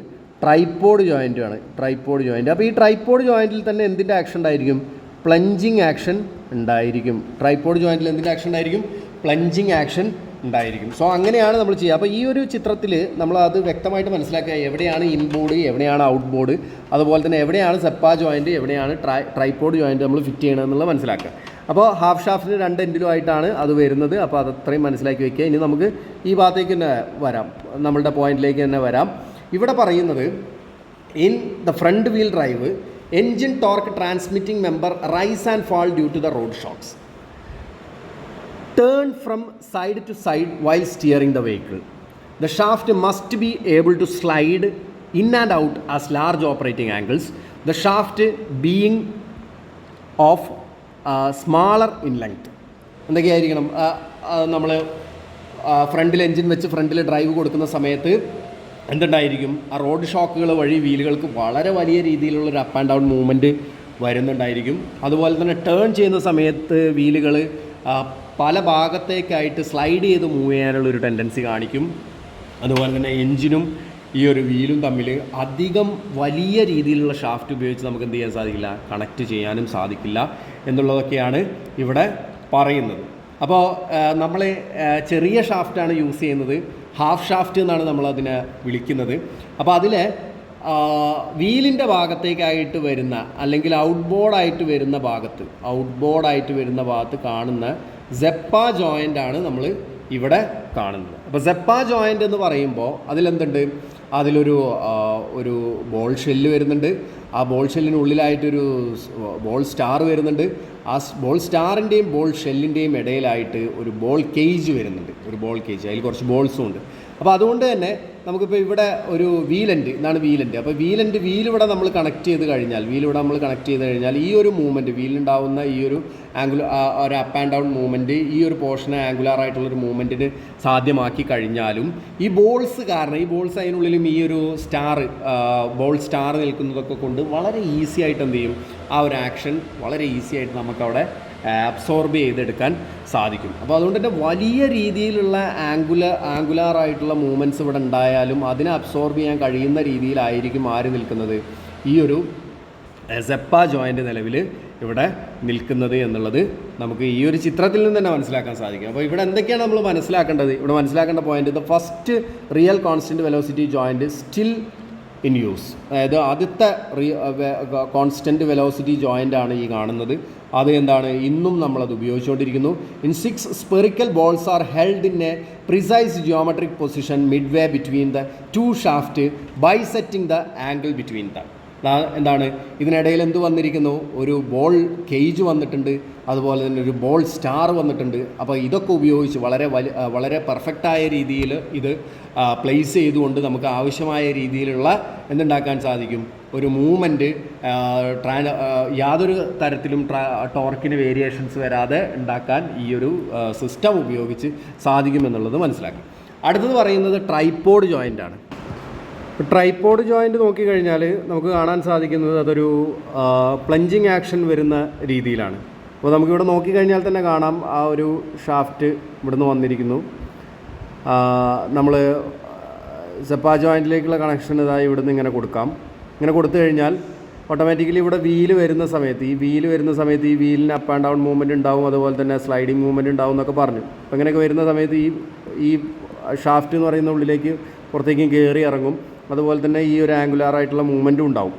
ട്രൈപോഡ് ജോയിൻറ്റുമാണ്. Tripod joint. അപ്പോൾ ഈ ട്രൈപോഡ് ജോയിൻറ്റിൽ തന്നെ എന്തിൻ്റെ ആക്ഷൻ ഉണ്ടായിരിക്കും, പ്ലഞ്ചിങ് ആക്ഷൻ ഉണ്ടായിരിക്കും. ട്രൈപോഡ് ജോയിൻറ്റിൽ എന്തിൻ്റെ ആക്ഷൻ ഉണ്ടായിരിക്കും, പ്ലഞ്ചിങ് ആക്ഷൻ ഉണ്ടായിരിക്കും. സോ അങ്ങനെയാണ് നമ്മൾ ചെയ്യുക. അപ്പോൾ ഈ ഒരു ചിത്രത്തിൽ നമ്മൾ അത് വ്യക്തമായിട്ട് മനസ്സിലാക്കുക, എവിടെയാണ് ഇൻബോർഡ്, എവിടെയാണ് ഔട്ട് ബോർഡ്, അതുപോലെ തന്നെ എവിടെയാണ് സെപ്പ ജോയിൻറ്റ്, എവിടെയാണ് ട്രൈപോഡ് ജോയിൻറ്റ് നമ്മൾ ഫിറ്റ് ചെയ്യണമെന്നുള്ളത് മനസ്സിലാക്കുക. അപ്പോൾ ഹാഫ് ഷാഫ്റ്റിന് 2 എൻഡിലുമായിട്ടാണ് അത് വരുന്നത്. അപ്പോൾ അതത്രയും മനസ്സിലാക്കി വയ്ക്കുക. ഇനി നമുക്ക് ഈ ഭാഗത്തേക്ക് തന്നെ വരാം, നമ്മളുടെ പോയിന്റിലേക്ക് തന്നെ വരാം. ഇവിടെ പറയുന്നത് in the front wheel drive engine torque transmitting member rise and fall due to the road shocks. Turn from side to side while steering the vehicle. The shaft must be able to slide in and out as large operating angles. The shaft being of smaller in length. എന്തൊക്കെയായിരിക്കണം, നമ്മൾ ഫ്രണ്ടിൽ engine വെച്ച് ഫ്രണ്ടിൽ drive കൊടുക്കുന്ന സമയത്ത് എന്തുണ്ടായിരിക്കും, ആ road ഷോക്കുകൾ വഴി വീലുകൾക്ക് വളരെ വലിയ രീതിയിലുള്ളൊരു അപ്പ് ആൻഡ് ഡൗൺ മൂവ്മെൻറ്റ് വരുന്നുണ്ടായിരിക്കും. അതുപോലെ തന്നെ ടേൺ ചെയ്യുന്ന സമയത്ത് വീലുകൾ പല ഭാഗത്തേക്കായിട്ട് സ്ലൈഡ് ചെയ്ത് മൂവ് ചെയ്യാനുള്ളൊരു ടെൻഡൻസി കാണിക്കും. അതുപോലെ തന്നെ എൻജിനും ഈ ഒരു വീലും തമ്മിൽ അധികം വലിയ രീതിയിലുള്ള ഷാഫ്റ്റ് ഉപയോഗിച്ച് നമുക്ക് എന്ത് ചെയ്യാൻ സാധിക്കില്ല, കണക്റ്റ് ചെയ്യാനും സാധിക്കില്ല എന്നുള്ളതൊക്കെയാണ് ഇവിടെ പറയുന്നത്. അപ്പോൾ നമ്മൾ ചെറിയ ഷാഫ്റ്റാണ് യൂസ് ചെയ്യുന്നത്, ഹാഫ് ഷാഫ്റ്റ് എന്നാണ് നമ്മളതിനെ വിളിക്കുന്നത്. അപ്പോൾ അതിൽ വീലിൻ്റെ ഭാഗത്തേക്കായിട്ട് വരുന്ന അല്ലെങ്കിൽ ഔട്ട് ബോർഡായിട്ട് വരുന്ന ഭാഗത്ത് കാണുന്ന സെപ്പ ജോയിൻ്റാണ് നമ്മൾ ഇവിടെ കാണുന്നത്. അപ്പോൾ സെപ്പ ജോയിൻ്റ് എന്ന് പറയുമ്പോൾ അതിലെന്തുണ്ട്, അതിലൊരു ബോൾ ഷെല്ല് വരുന്നുണ്ട്. ആ ബോൾ ഷെല്ലിനുള്ളിലായിട്ടൊരു ബോൾ സ്റ്റാർ വരുന്നുണ്ട്. ആ ബോൾ സ്റ്റാറിൻ്റെയും ബോൾ ഷെല്ലിൻ്റെയും ഇടയിലായിട്ട് ഒരു ബോൾ കേജ് വരുന്നുണ്ട്. അതിൽ കുറച്ച് ബോൾസും ഉണ്ട്. അപ്പോൾ അതുകൊണ്ട് തന്നെ നമുക്കിപ്പോൾ ഇവിടെ ഒരു വീലുണ്ട്. അപ്പോൾ വീലിവിടെ നമ്മൾ കണക്ട് ചെയ്ത് കഴിഞ്ഞാൽ ഈ ഒരു മൂവ്മെൻറ്റ്, വീലുണ്ടാവുന്ന ഈ ഒരു ഒരു അപ്പ് ആൻഡ് ഡൗൺ മൂവ്മെൻറ്റ്, ഈ ഒരു പോർഷനെ ആംഗുലാർ ആയിട്ടുള്ളൊരു മൂവ്മെൻറ്റിന് സാധ്യമാക്കി കഴിഞ്ഞാലും ഈ ബോൾസ് കാരണം, ഈ ബോൾസ് അതിനുള്ളിലും ഈ ഒരു ബോൾ സ്റ്റാർ നിൽക്കുന്നതൊക്കെ കൊണ്ട് വളരെ ഈസി ആയിട്ട് എന്ത് ചെയ്യും, ആ ഒരു ആക്ഷൻ വളരെ ഈസി ആയിട്ട് നമുക്കവിടെ അബ്സോർബ് ചെയ്തെടുക്കാൻ സാധിക്കും. അപ്പോൾ അതുകൊണ്ട് തന്നെ വലിയ രീതിയിലുള്ള ആംഗുലാർ ആയിട്ടുള്ള മൂവ്മെൻറ്റ്സ് ഇവിടെ ഉണ്ടായാലും അതിനെ അബ്സോർബ് ചെയ്യാൻ കഴിയുന്ന രീതിയിലായിരിക്കും നിൽക്കുന്നത്, ഈ ഒരു സെപ്പ ജോയിൻ്റ് നിലവിൽ ഇവിടെ നിൽക്കുന്നത് എന്നുള്ളത് നമുക്ക് ഈ ഒരു ചിത്രത്തിൽ നിന്ന് തന്നെ മനസ്സിലാക്കാൻ സാധിക്കും. അപ്പോൾ ഇവിടെ എന്തൊക്കെയാണ് നമ്മൾ മനസ്സിലാക്കേണ്ടത്? ഇവിടെ മനസ്സിലാക്കേണ്ട point, the first real constant velocity joint still in use. അതായത് ആദ്യത്തെ കോൺസ്റ്റൻറ്റ് വെലോസിറ്റി ജോയിൻ്റ് ആണ് ഈ കാണുന്നത്. അത് എന്താണ്, ഇന്നും നമ്മളത് ഉപയോഗിച്ചുകൊണ്ടിരിക്കുന്നു. In 6 spherical balls are held in a precise geometric position midway between the 2 shaft bisecting the angle between the. എന്താണ് ഇതിനിടയിൽ എന്ത് വന്നിരിക്കുന്നു, ഒരു ബോൾ കേജ് വന്നിട്ടുണ്ട്, അതുപോലെ തന്നെ ഒരു ബോൾ സ്റ്റാർ വന്നിട്ടുണ്ട്. അപ്പോൾ ഇതൊക്കെ ഉപയോഗിച്ച് വളരെ പെർഫെക്റ്റായ രീതിയിൽ ഇത് പ്ലേസ് ചെയ്തുകൊണ്ട് നമുക്ക് ആവശ്യമായ രീതിയിലുള്ള എന്തുണ്ടാക്കാൻ സാധിക്കും, ഒരു മൂവ്മെൻറ്റ് യാതൊരു തരത്തിലും ടോർക്കിന് വേരിയേഷൻസ് വരാതെ ഉണ്ടാക്കാൻ ഈ ഒരു സിസ്റ്റം ഉപയോഗിച്ച് സാധിക്കുമെന്നുള്ളത് മനസ്സിലാക്കി. അടുത്തത് പറയുന്നത് ട്രൈപോഡ് ജോയിൻ്റാണ്. ട്രൈപോഡ് ജോയിൻ്റ് നോക്കിക്കഴിഞ്ഞാൽ നമുക്ക് കാണാൻ സാധിക്കുന്നത് അതൊരു പ്ലഞ്ചിങ് ആക്ഷൻ വരുന്ന രീതിയിലാണ്. അപ്പോൾ നമുക്കിവിടെ നോക്കിക്കഴിഞ്ഞാൽ തന്നെ കാണാം, ആ ഒരു ഷാഫ്റ്റ് ഇവിടുന്ന് വന്നിരിക്കുന്നു. നമ്മൾ സെപ്പ ജോയിൻറ്റിലേക്കുള്ള കണക്ഷൻ ഇതായി ഇവിടുന്ന് ഇങ്ങനെ കൊടുക്കാം. ഇങ്ങനെ കൊടുത്തു കഴിഞ്ഞാൽ ഓട്ടോമാറ്റിക്കലി ഇവിടെ വീല് വരുന്ന സമയത്ത് ഈ വീലിന് അപ്പ് ആൻഡ് ഡൗൺ മൂവ്മെൻറ്റ് ഉണ്ടാവും, അതുപോലെ തന്നെ സ്ലൈഡിങ് മൂവ്മെൻറ്റ് ഉണ്ടാവും എന്നൊക്കെ പറഞ്ഞു. അപ്പോൾ ഇങ്ങനെയൊക്കെ വരുന്ന സമയത്ത് ഈ ഷാഫ്റ്റ് എന്ന് പറയുന്ന ഉള്ളിലേക്ക് പുറത്തേക്കും കയറി ഇറങ്ങും. അതുപോലെ തന്നെ ഈ ഒരു ആംഗുലാർ ആയിട്ടുള്ള മൂവ്മെൻറ്റും ഉണ്ടാവും.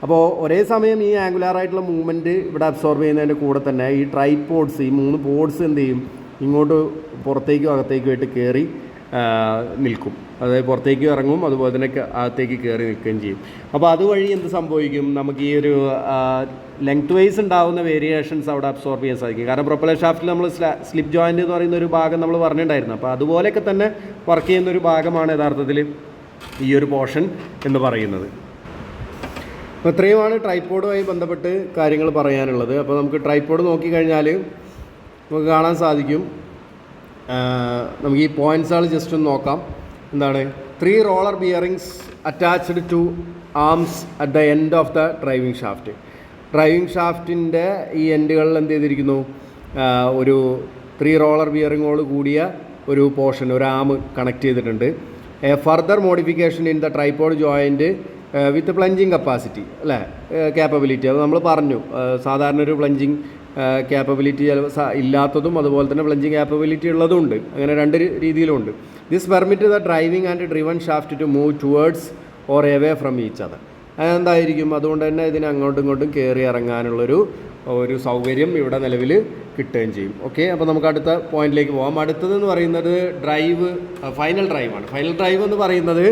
അപ്പോൾ ഒരേ സമയം ഈ ആംഗുലാർ ആയിട്ടുള്ള മൂവ്മെൻറ്റ് ഇവിടെ അബ്സോർബ് ചെയ്യുന്നതിൻ്റെ കൂടെ തന്നെ ഈ ട്രൈപോഡ്സ്, ഈ 3 പോഡ്സ് എന്ത് ചെയ്യും, ഇങ്ങോട്ട് പുറത്തേക്കും അകത്തേക്കുമായിട്ട് കയറി നിൽക്കും. അതായത് പുറത്തേക്ക് ഇറങ്ങും, അതുപോലെ തന്നെ അകത്തേക്ക് കയറി നിൽക്കുകയും ചെയ്യും. അപ്പോൾ അതുവഴി എന്ത് സംഭവിക്കും, നമുക്ക് ഈ ഒരു ലെങ്ത് വൈസ് ഉണ്ടാകുന്ന വേരിയേഷൻസ് അവിടെ അബ്സോർബ് ചെയ്യാൻ സാധിക്കും. കാരണം പ്രൊപ്പല്ലർ ഷാഫ്റ്റിൽ നമ്മൾ സ്ലിപ്പ് ജോയിൻ്റ് എന്ന് പറയുന്ന ഒരു ഭാഗം നമ്മൾ പറഞ്ഞിട്ടുണ്ടായിരുന്നു. അപ്പോൾ അതുപോലെയൊക്കെ തന്നെ വർക്ക് ചെയ്യുന്ന ഒരു ഭാഗമാണ് യഥാർത്ഥത്തിൽ ഈ ഒരു പോർഷൻ എന്ന് പറയുന്നത്. അപ്പോൾ ഇത്രയുമാണ് ട്രൈപോഡുമായി ബന്ധപ്പെട്ട് കാര്യങ്ങൾ പറയാനുള്ളത്. അപ്പോൾ നമുക്ക് ട്രൈപോഡ് നോക്കിക്കഴിഞ്ഞാൽ നമുക്ക് കാണാൻ സാധിക്കും, നമുക്ക് ഈ പോയിൻറ്റ്സുകൾ ജസ്റ്റ് ഒന്ന് നോക്കാം. എന്താണ്, 3 roller bearings attached to arms at the end of the driving ഷാഫ്റ്റിൻ്റെ ഈ എൻഡുകളിൽ എന്ത് ചെയ്തിരിക്കുന്നു, ഒരു 3 റോളർ ബിയറിങ്ങോട് കൂടിയ ഒരു പോർഷൻ, ഒരു ആം കണക്ട് ചെയ്തിട്ടുണ്ട്. Further modification in the tripod joint with plunging capacity, അല്ലേ, ക്യാപ്പബിലിറ്റി. അത് നമ്മൾ പറഞ്ഞു, സാധാരണ ഒരു പ്ലഞ്ചിങ് ക്യാപ്പബിലിറ്റി ഇല്ലാത്തതും അതുപോലെ തന്നെ പ്ലഞ്ചിങ് ക്യാപ്പബിലിറ്റി ഉള്ളതും ഉണ്ട്. അങ്ങനെ 2 രീതിയിലുണ്ട്. This permit the driving and driven shaft to move towards or away from each other. അതെന്തായിരിക്കും, അതുകൊണ്ട് തന്നെ ഇതിന് അങ്ങോട്ടും ഇങ്ങോട്ടും കയറി ഇറങ്ങാനുള്ളൊരു സൗകര്യം ഇവിടെ നിലവിൽ കിട്ടുകയും ചെയ്യും. ഓക്കെ, അപ്പോൾ നമുക്ക് അടുത്ത പോയിന്റിലേക്ക് പോകാം. അടുത്തതെന്ന് പറയുന്നത് ഫൈനൽ ഡ്രൈവാണ്. ഫൈനൽ ഡ്രൈവ് എന്ന് പറയുന്നത്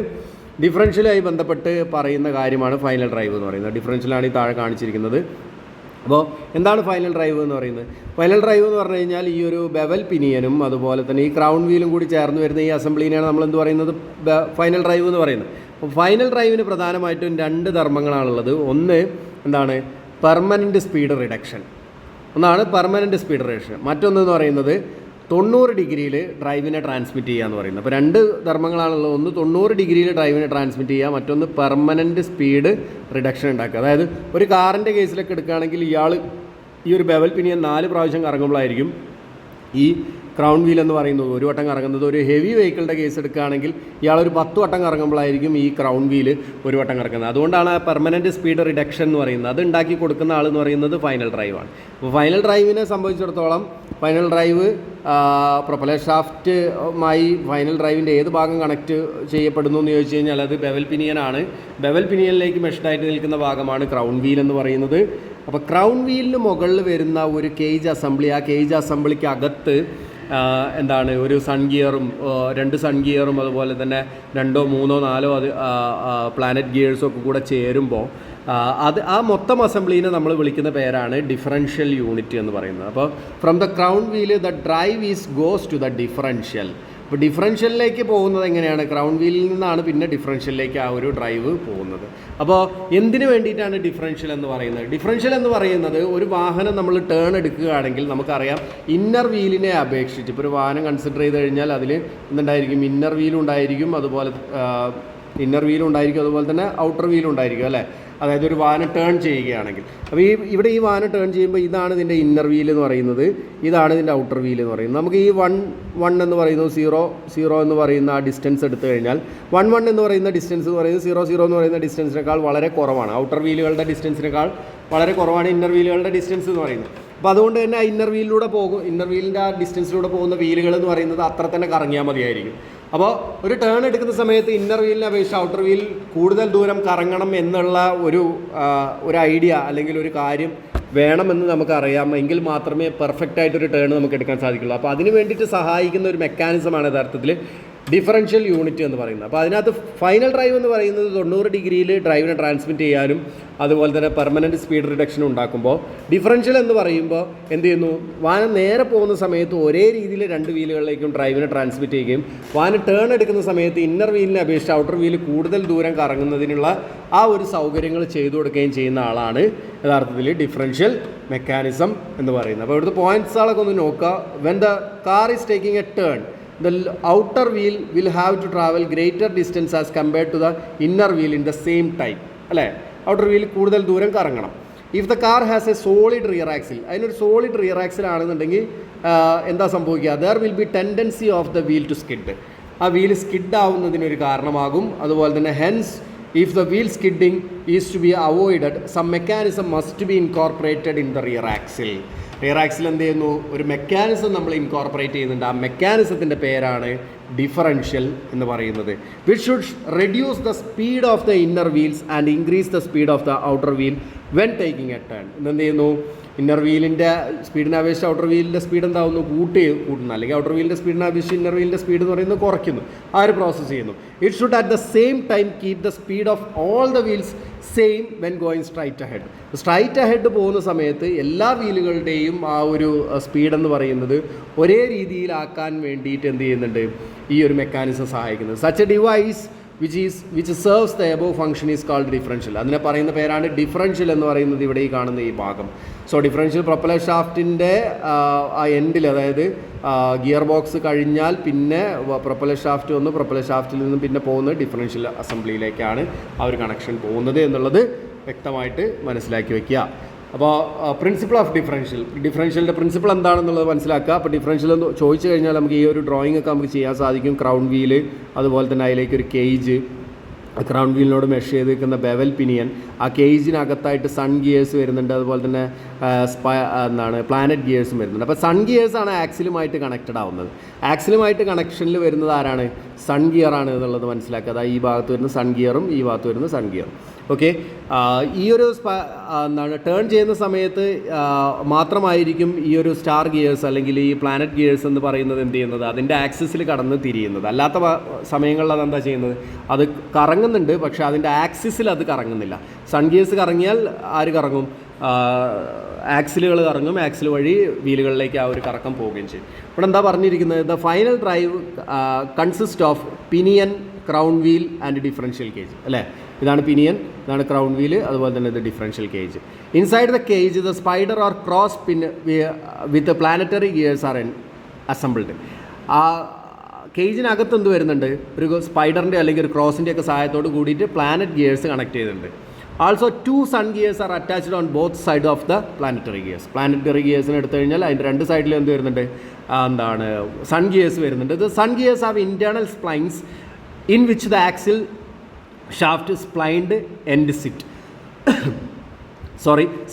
ഡിഫറൻഷ്യലുമായി ബന്ധപ്പെട്ട് പറയുന്ന കാര്യമാണ്. ഫൈനൽ ഡ്രൈവ് എന്ന് പറയുന്നത് ഡിഫറൻഷ്യലാണ് ഈ താഴെ കാണിച്ചിരിക്കുന്നത്. അപ്പോൾ എന്താണ് ഫൈനൽ ഡ്രൈവ് എന്ന് പറയുന്നത്? ഫൈനൽ ഡ്രൈവ് എന്ന് പറഞ്ഞു കഴിഞ്ഞാൽ ഈ ഒരു ബെവൽ പിനിയനും അതുപോലെ തന്നെ ഈ ക്രൗൺ വീലും കൂടി ചേർന്ന് വരുന്ന ഈ അസംബ്ലിനെയാണ് നമ്മൾ എന്ത് പറയുന്നത്, ഫൈനൽ ഡ്രൈവ് എന്ന് പറയുന്നത്. അപ്പോൾ ഫൈനൽ ഡ്രൈവിന് പ്രധാനമായിട്ടും 2 ധർമ്മങ്ങളാണുള്ളത്. ഒന്ന് എന്താണ്, പെർമനൻറ്റ് സ്പീഡ് റിഡക്ഷൻ. മറ്റൊന്നെന്ന് പറയുന്നത് 90 ഡിഗ്രിയിൽ ഡ്രൈവിനെ ട്രാൻസ്മിറ്റ് ചെയ്യുക എന്ന് പറയുന്നത്. അപ്പോൾ 2 ധർമ്മങ്ങളാണുള്ളത്. ഒന്ന് 90 ഡിഗ്രിയിൽ ഡ്രൈവിനെ ട്രാൻസ്മിറ്റ് ചെയ്യുക, മറ്റൊന്ന് പെർമനൻറ്റ് സ്പീഡ് റിഡക്ഷൻ ഉണ്ടാക്കുക. അതായത് ഒരു കാറിൻ്റെ കേസിലൊക്കെ എടുക്കുകയാണെങ്കിൽ ഈ ഒരു ബെവൽ പിനിയൻ 4 പ്രാവശ്യം കറങ്ങുമ്പോഴായിരിക്കും ഈ ക്രൗൺ വീൽ എന്ന് പറയുന്നത് ഒരു വട്ടം കറങ്ങുന്നത്. ഒരു ഹെവി വെഹിക്കിളിൻ്റെ കേസ് എടുക്കുകയാണെങ്കിൽ ഇയാളൊരു 10 വട്ടം കറങ്ങുമ്പോഴായിരിക്കും ഈ ക്രൗൺ വീൽ ഒരു വട്ടം കറങ്ങുന്നത്. അതുകൊണ്ടാണ് പെർമനൻറ്റ് സ്പീഡ് റിഡക്ഷൻ എന്ന് പറയുന്നത്. അത് ഉണ്ടാക്കി കൊടുക്കുന്ന ആളെന്ന് പറയുന്നത് ഫൈനൽ ഡ്രൈവാണ്. അപ്പോൾ ഫൈനൽ ഡ്രൈവിനെ സംബന്ധിച്ചിടത്തോളം ഫൈനൽ ഡ്രൈവ് പ്രൊപ്പലർ ഷാഫ്റ്റുമായി ഫൈനൽ ഡ്രൈവിൻ്റെ ഏത് ഭാഗം കണക്ട് ചെയ്യപ്പെടുന്നു എന്ന് ചോദിച്ചു കഴിഞ്ഞാൽ അത് ബെവൽ പിനിയനാണ്. ബെവൽ പിനിയനിലേക്ക് മെഷ്ഡായിട്ട് നിൽക്കുന്ന ഭാഗമാണ് ക്രൗൺ വീൽ എന്ന് പറയുന്നത്. അപ്പോൾ ക്രൗൺ വീലിന് മുകളിൽ വരുന്ന ഒരു കേജ് അസംബ്ലി, ആ കേജ് അസംബ്ലിക്ക് അകത്ത് എന്താണ് ഒരു സൺ ഗിയറും 2 സൺ ഗിയറും അതുപോലെ തന്നെ 2, 3, 4 പ്ലാനറ്റ് ഗിയേഴ്സും ഒക്കെ കൂടെ ചേരുമ്പോൾ ആ മൊത്തം അസംബ്ലീനെ നമ്മൾ വിളിക്കുന്ന പേരാണ് ഡിഫറൻഷ്യൽ യൂണിറ്റ് എന്ന് പറയുന്നത്. അപ്പോൾ from the crown wheel the drive goes to the differential. അപ്പോൾ ഡിഫറൻഷ്യലിലേക്ക് പോകുന്നത് എങ്ങനെയാണ്? ക്രൗൺ വീലിൽ നിന്നാണ് പിന്നെ ഡിഫറൻഷ്യലിലേക്ക് ആ ഒരു ഡ്രൈവ് പോകുന്നത്. അപ്പോൾ എന്തിനു വേണ്ടിയിട്ടാണ് ഡിഫറൻഷ്യൽ എന്ന് പറയുന്നത്? ഡിഫറൻഷ്യൽ എന്ന് പറയുന്നത് ഒരു വാഹനം നമ്മൾ ടേൺ എടുക്കുകയാണെങ്കിൽ നമുക്കറിയാം ഇന്നർ വീലിനെ അപേക്ഷിച്ച് ഇപ്പോൾ ഒരു വാഹനം കൺസിഡർ ചെയ്ത് കഴിഞ്ഞാൽ അതിൽ എന്തുണ്ടായിരിക്കും? ഇന്നർ വീലും ഉണ്ടായിരിക്കും, അതുപോലെ തന്നെ ഔട്ടർ വീലും ഉണ്ടായിരിക്കും അല്ലേ? അതായത് ഒരു വാഹനം ടേൺ ചെയ്യുകയാണെങ്കിൽ. അപ്പോൾ ഇവിടെ ഈ വാഹനം ടേൺ ചെയ്യുമ്പോൾ ഇതാണ് ഇതിൻ്റെ ഇന്നർ വീൽ എന്ന് പറയുന്നത്, ഇതാണ് ഇതിൻ്റെ ഔട്ടർ വീൽ എന്ന് പറയുന്നത്. നമുക്ക് ഈ 1 എന്ന് പറയുന്നത് 0 എന്ന് പറയുന്ന ആ ഡിസ്റ്റൻസ് എടുത്തു കഴിഞ്ഞാൽ 1 എന്ന് പറയുന്ന ഡിസ്റ്റൻസ് എന്ന് പറയുന്നത് 0 എന്ന് പറയുന്ന ഡിസ്റ്റൻസിനേക്കാൾ വളരെ കുറവാണ്. ഔട്ടർ വീലുകളുടെ ഡിസ്റ്റൻസിനേക്കാൾ വളരെ കുറവാണ് ഇന്നർ വീലുകളുടെ ഡിസ്റ്റൻസ് എന്ന് പറയുന്നത്. അപ്പോൾ അതുകൊണ്ട് തന്നെ ആ ഇന്നർ വീലിൻ്റെ ആ ഡിസ്റ്റൻസിലൂടെ പോകുന്ന വീലുകൾ എന്ന് പറയുന്നത് അത്ര തന്നെ കറങ്ങിയാൽ മതിയായിരിക്കും. അപ്പോൾ ഒരു ടേൺ എടുക്കുന്ന സമയത്ത് ഇന്നർ വീലിനെ അപേക്ഷിച്ച് ഔട്ടർ വീൽ കൂടുതൽ ദൂരം കറങ്ങണം എന്നുള്ള ഒരു ഐഡിയ അല്ലെങ്കിൽ ഒരു കാര്യം വേണമെന്ന് നമുക്കറിയാം. എങ്കിൽ മാത്രമേ പെർഫെക്റ്റ് ആയിട്ടൊരു ടേൺ നമുക്ക് എടുക്കാൻ സാധിക്കുള്ളൂ. അപ്പോൾ അതിന് വേണ്ടിയിട്ട് സഹായിക്കുന്ന ഒരു മെക്കാനിസമാണ് യഥാർത്ഥത്തിൽ ഡിഫറൻഷ്യൽ യൂണിറ്റ് എന്ന് പറയുന്നത്. അപ്പോൾ അതിനകത്ത് ഫൈനൽ ഡ്രൈവ് എന്ന് പറയുന്നത് 90 ഡിഗ്രിയിൽ ഡ്രൈവിനെ ട്രാൻസ്മിറ്റ് ചെയ്യാനും അതുപോലെ തന്നെ പെർമനൻറ്റ് സ്പീഡ് റിഡക്ഷനും ഉണ്ടാക്കുമ്പോൾ, ഡിഫറൻഷ്യൽ എന്ന് പറയുമ്പോൾ എന്ത് ചെയ്യുന്നു? വാഹനം നേരെ പോകുന്ന സമയത്ത് ഒരേ രീതിയിൽ 2 വീലുകളിലേക്കും ഡ്രൈവിനെ ട്രാൻസ്മിറ്റ് ചെയ്യുകയും വാഹനം ടേൺ എടുക്കുന്ന സമയത്ത് ഇന്നർ വീലിനെ അപേക്ഷിച്ച് ഔട്ടർ വീല് കൂടുതൽ ദൂരം കറങ്ങുന്നതിനുള്ള ആ ഒരു സൗകര്യങ്ങൾ ചെയ്തു കൊടുക്കുകയും ചെയ്യുന്ന ആളാണ് യഥാർത്ഥത്തിൽ ഡിഫറൻഷ്യൽ മെക്കാനിസം എന്ന് പറയുന്നത്. അപ്പോൾ ഇവിടുത്തെ പോയിന്റ്സുകളൊക്കെ ഒന്ന് നോക്കുക. When the car is taking A turn, the outer wheel will have to travel greater distance as compared to the inner wheel in the same time. അല്ലേ? ഔട്ടർ വീൽ കൂടുതൽ ദൂരം കറങ്ങണം. If the car has a solid rear axle, അതിനൊരു solid rear axle ആണെന്നുണ്ടെങ്കിൽ എന്താ സംഭവിക്കുക? There will be tendency of the wheel to skid. ആ wheel skid ആവുന്നതിനൊരു കാരണമാകും. അതുപോലെ തന്നെ hence if the wheel skidding is to be avoided some mechanism must be incorporated in the rear axle. Rear axle എന്ത് ചെയ്യുന്നു? ഒരു mechanism നമ്മൾ incorporate ചെയ്യുന്നുണ്ട്. ആ മെക്കാനിസത്തിൻ്റെ പേരാണ് ഡിഫറൻഷ്യൽ എന്ന് പറയുന്നത്. Which should reduce the speed of the inner wheels and increase the speed of the outer wheel when taking A turn. എന്ത് ചെയ്യുന്നു? ഇന്നർ വീലിൻ്റെ സ്പീഡിനെ അപേക്ഷിച്ച് ഔട്ടർ വീലിൻ്റെ സ്പീഡ് എന്താവുന്നു? കൂട്ടുന്നു. അല്ലെങ്കിൽ ഔട്ടർ വീലിൻ്റെ സ്പീഡിനെ അപേക്ഷിച്ച് ഇന്നർ വീലിൻ്റെ സ്പീഡ് എന്ന് പറയുന്നത് കുറയ്ക്കുന്നു. ആ ഒരു പ്രോസസ്സ് ചെയ്യുന്നു. It should at the same time keep the speed of all the wheels same when going straight ahead. Straight ahead പോകുന്ന സമയത്ത് എല്ലാ വീലുകളുടെയും ആ ഒരു സ്പീഡ് എന്ന് പറയുന്നത് ഒരേ രീതിയിലാക്കാൻ വേണ്ടിയിട്ട് എന്ത് ചെയ്യുന്നുണ്ട്? ഈ ഒരു മെക്കാനിസം സഹായിക്കുന്നത്. Such A device which serves the above function is called differential. അതിനെ പറയുന്ന പേരാണ് ഡിഫറൻഷ്യൽ എന്ന് പറയുന്നത്. ഇവിടെ ഈ കാണുന്ന ഈ ഭാഗം. സോ ഡിഫറൻഷ്യൽ പ്രൊപ്പലർ ഷാഫ്റ്റിൻ്റെ ആ എൻഡിൽ, അതായത് ഗിയർ ബോക്സ് കഴിഞ്ഞാൽ പിന്നെ പ്രൊപ്പലർ ഷാഫ്റ്റ് വന്ന് പ്രൊപ്പലർ ഷാഫ്റ്റിൽ നിന്നും പിന്നെ പോകുന്നത് ഡിഫറൻഷ്യൽ അസംബ്ലിയിലേക്കാണ് ആ ഒരു കണക്ഷൻ പോകുന്നത് എന്നുള്ളത് വ്യക്തമായിട്ട് മനസ്സിലാക്കി വയ്ക്കുക. അപ്പോൾ പ്രിൻസിപ്പിൾ ഓഫ് ഡിഫറൻഷ്യലിൻ്റെ പ്രിൻസിപ്പിൾ എന്താണെന്നുള്ളത് മനസ്സിലാക്കുക. അപ്പോൾ ഡിഫറൻഷ്യൽ എന്ന് ചോദിച്ചു കഴിഞ്ഞാൽ നമുക്ക് ഈ ഒരു ഡ്രോയിങ് ഒക്കെ നമുക്ക് ചെയ്യാൻ സാധിക്കും. ക്രൗൺ വീല്, അതുപോലെ തന്നെ അതിലേക്കൊരു കേജ്, ക്രൗൺ വീലിനോട് മെഷ് ചെയ്ത് നിൽക്കുന്ന ബെവൽ പിനിയൻ, ആ കേജിനകത്തായിട്ട് സൺ ഗിയേഴ്സ് വരുന്നുണ്ട്, അതുപോലെ തന്നെ പ്ലാനറ്റ് ഗിയേഴ്സും വരുന്നുണ്ട്. അപ്പോൾ സൺ ഗിയേഴ്സാണ് ആക്സിലുമായിട്ട് കണക്റ്റഡ് ആവുന്നത്. ആക്സിലുമായിട്ട് കണക്ഷനിൽ വരുന്നത് ആരാണ്? സൺ ഗിയറാണ് എന്നുള്ളത് മനസ്സിലാക്കുക. അതായത് ഈ ഭാഗത്ത് വരുന്ന സൺ ഗിയറും ഈ ഭാഗത്ത് വരുന്ന സൺ ഗിയറും. ഓക്കെ, ഈ ഒരു ടേൺ ചെയ്യുന്ന സമയത്ത് മാത്രമായിരിക്കും ഈ ഒരു സ്റ്റാർ ഗിയേഴ്സ് അല്ലെങ്കിൽ ഈ പ്ലാനറ്റ് ഗിയേഴ്സ് എന്ന് പറയുന്നത് എന്ത് ചെയ്യുന്നത്? അതിൻ്റെ ആക്സിസിൽ കടന്ന് തിരിയുന്നത്. അല്ലാത്ത സമയങ്ങളിൽ അതെന്താ ചെയ്യുന്നത്? അത് കറങ്ങുന്നുണ്ട്, പക്ഷേ അതിൻ്റെ ആക്സിസിൽ അത് കറങ്ങുന്നില്ല. സൺ ഗിയേഴ്സ് കറങ്ങിയാൽ ആര് കറങ്ങും? ആക്സിലുകൾ കറങ്ങും. ആക്സിൽ വഴി വീലുകളിലേക്ക് ആ ഒരു കറക്കം പോവുകയും ചെയ്യും. ഇവിടെ എന്താ പറഞ്ഞിരിക്കുന്നത്? The final drive consist of pinion, crown wheel and differential cage. അല്ലേ? ഇതാണ് പിനിയൻ, ഇതാണ് ക്രൗൺ വീല്, അതുപോലെ തന്നെ ഇത് differential cage. Inside the cage the spider or cross pin with planetary gears R assembled. ആ കേജിനകത്ത് എന്ത് വരുന്നുണ്ട്? ഒരു സ്പൈഡറിൻ്റെ അല്ലെങ്കിൽ ഒരു ക്രോസിൻ്റെ ഒക്കെ സഹായത്തോട് കൂടിയിട്ട് പ്ലാനറ്റ് ഗിയേഴ്സ് കണക്ട് ചെയ്തിട്ടുണ്ട്. Also 2 sun gears are attached on both sides of the planetary gears. Planetary ഗിയേഴ്സിന് എടുത്തു കഴിഞ്ഞാൽ അതിൻ്റെ 2 സൈഡിലും എന്ത് വരുന്നുണ്ട്, എന്താണ്, സൺ ഗിയേഴ്സ് വരുന്നുണ്ട്. ഇത് sun gears have internal splines in which the axle shaft splined end sit.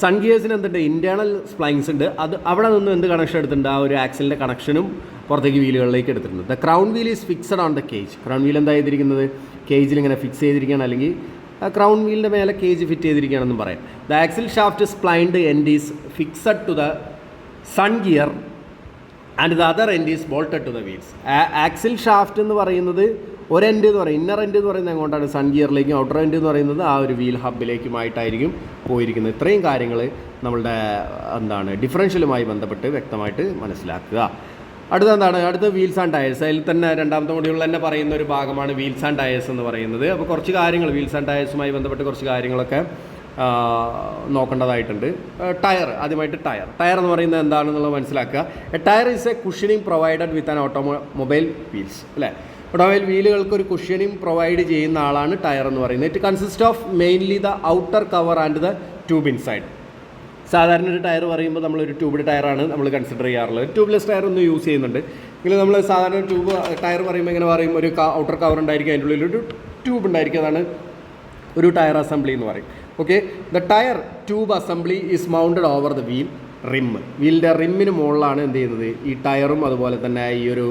Sun ഗിയേഴ്സിന് എന്തുണ്ട്, ഇൻറ്റേർണൽ സ്പ്ലൈൻസ് ഉണ്ട്. അത് അവിടെ നിന്ന് എന്ത് കണക്ഷൻ എടുത്തിട്ടുണ്ട്, ആ ഒരു ആക്സിലിൻ്റെ കണക്ഷനും പുറത്തേക്ക് വീലുകളിലേക്ക് എടുത്തിട്ടുണ്ട്. The crown wheel is fixed on the cage. Crown wheel എന്താ ചെയ്തിരിക്കുന്നത്, കേജിൽ ഇങ്ങനെ ഫിക്സ് ചെയ്തിരിക്കുകയാണ്, അല്ലെങ്കിൽ ക്രൗൺ വീലിൻ്റെ മേലെ കേജ് ഫിറ്റ് ചെയ്തിരിക്കുകയാണെന്നും പറയാം. The axle shaft splined end is fixed to the sun gear and the other end is bolted to the wheels. Axle shaft എന്ന് പറയുന്നത് ഒരു എൻഡ് എന്ന് പറയും, ഇന്നർ എൻഡ് എന്ന് പറയുന്നത് എങ്ങോട്ടാണ്, സൺ ഗിയറിലേക്കും, ഔട്ടർ എൻഡ് എന്ന് പറയുന്നത് ആ ഒരു വീൽ ഹബിലേക്കുമായിട്ടായിരിക്കും പോയിരിക്കുന്നത്. ഇത്രയും കാര്യങ്ങൾ നമ്മളുടെ ഡിഫറൻഷ്യലുമായി ബന്ധപ്പെട്ട് വ്യക്തമായിട്ട് മനസ്സിലാക്കുക. അടുത്ത വീൽസ് ആൻഡ് ടയേഴ്സ്. അതിൽ തന്നെ രണ്ടാമത്തെ മൊഡ്യൂളിൽ തന്നെ പറയുന്ന ഒരു ഭാഗമാണ് വീൽസ് ആൻഡ് ടയേഴ്സ് എന്ന് പറയുന്നത്. അപ്പോൾ കുറച്ച് കാര്യങ്ങൾ വീൽസ് ആൻഡ് ടയേഴ്സുമായി ബന്ധപ്പെട്ട് കുറച്ച് കാര്യങ്ങളൊക്കെ നോക്കേണ്ടതായിട്ടുണ്ട്. ആദ്യമായിട്ട് ടയർ എന്ന് പറയുന്നത് എന്താണെന്നുള്ളത് മനസ്സിലാക്കുക. A tyre is a cushioning provided with an automobile wheels, അല്ലേ? ഓട്ടോമൊബൈൽ വീലുകൾക്ക് ഒരു കുഷനിങ് പ്രൊവൈഡ് ചെയ്യുന്ന ആളാണ് ടയർ എന്ന് പറയുന്നത്. It consist of mainly the outer cover and the tube inside. സാധാരണ ഒരു ടയർ പറയുമ്പോൾ നമ്മളൊരു ട്യൂബ്ഡ് ടയറാണ് നമ്മൾ കൺസിഡർ ചെയ്യാറുള്ളത്. ട്യൂബ്ലെസ് ടയർ ഒന്നും യൂസ് ചെയ്യുന്നുണ്ട്. എങ്കിലും നമ്മൾ സാധാരണ ടയർ പറയുമ്പോൾ എങ്ങനെ പറയും, ഒരു ഔട്ടർ കവർ ഉണ്ടായിരിക്കും, അതിൻ്റെ ഉള്ളിൽ ഒരു ട്യൂബ് ഉണ്ടായിരിക്കും, അതാണ് ഒരു ടയർ അസംബ്ലി എന്ന് പറയും. Okay, the tyre tube assembly is mounted over the wheel rim. വീലിൻ്റെ റിമ്മിന് മുകളിലാണ് എന്ത് ചെയ്യുന്നത്, ഈ ടയറും അതുപോലെ തന്നെ ഈ ഒരു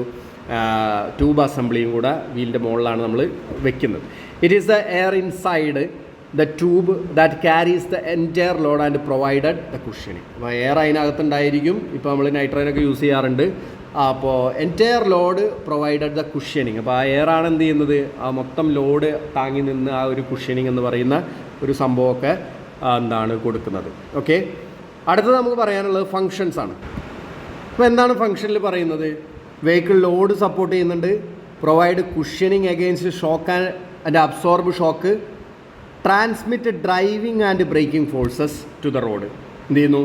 ട്യൂബ് അസംബ്ലിയും കൂടെ വീലിൻ്റെ മുകളിലാണ് നമ്മൾ വെക്കുന്നത്. It is the air inside the tube that carries the entire load and provided the cushioning. അപ്പോൾ എയർ അതിനകത്തുണ്ടായിരിക്കും. ഇപ്പോൾ നമ്മൾ നൈട്രൈനൊക്കെ യൂസ് ചെയ്യാറുണ്ട്. അപ്പോൾ entire load provided the cushioning. അപ്പോൾ ആ എയറാണ് എന്ത് ചെയ്യുന്നത്, ആ മൊത്തം ലോഡ് താങ്ങി നിന്ന് ആ ഒരു കുഷനിങ് എന്ന് പറയുന്ന ഒരു സംഭവമൊക്കെ കൊടുക്കുന്നത്. ഓക്കെ, അടുത്തത് നമുക്ക് പറയാനുള്ളത് ഫങ്ഷൻസ് ആണ്. അപ്പോൾ എന്താണ് ഫങ്ഷനിൽ പറയുന്നത്, വെഹിക്കിൾ ലോഡ് സപ്പോർട്ട് ചെയ്യുന്നുണ്ട്, provide cushioning against shock and absorb shock, transmit driving and braking forces to the road. എന്ത് ചെയ്യുന്നു,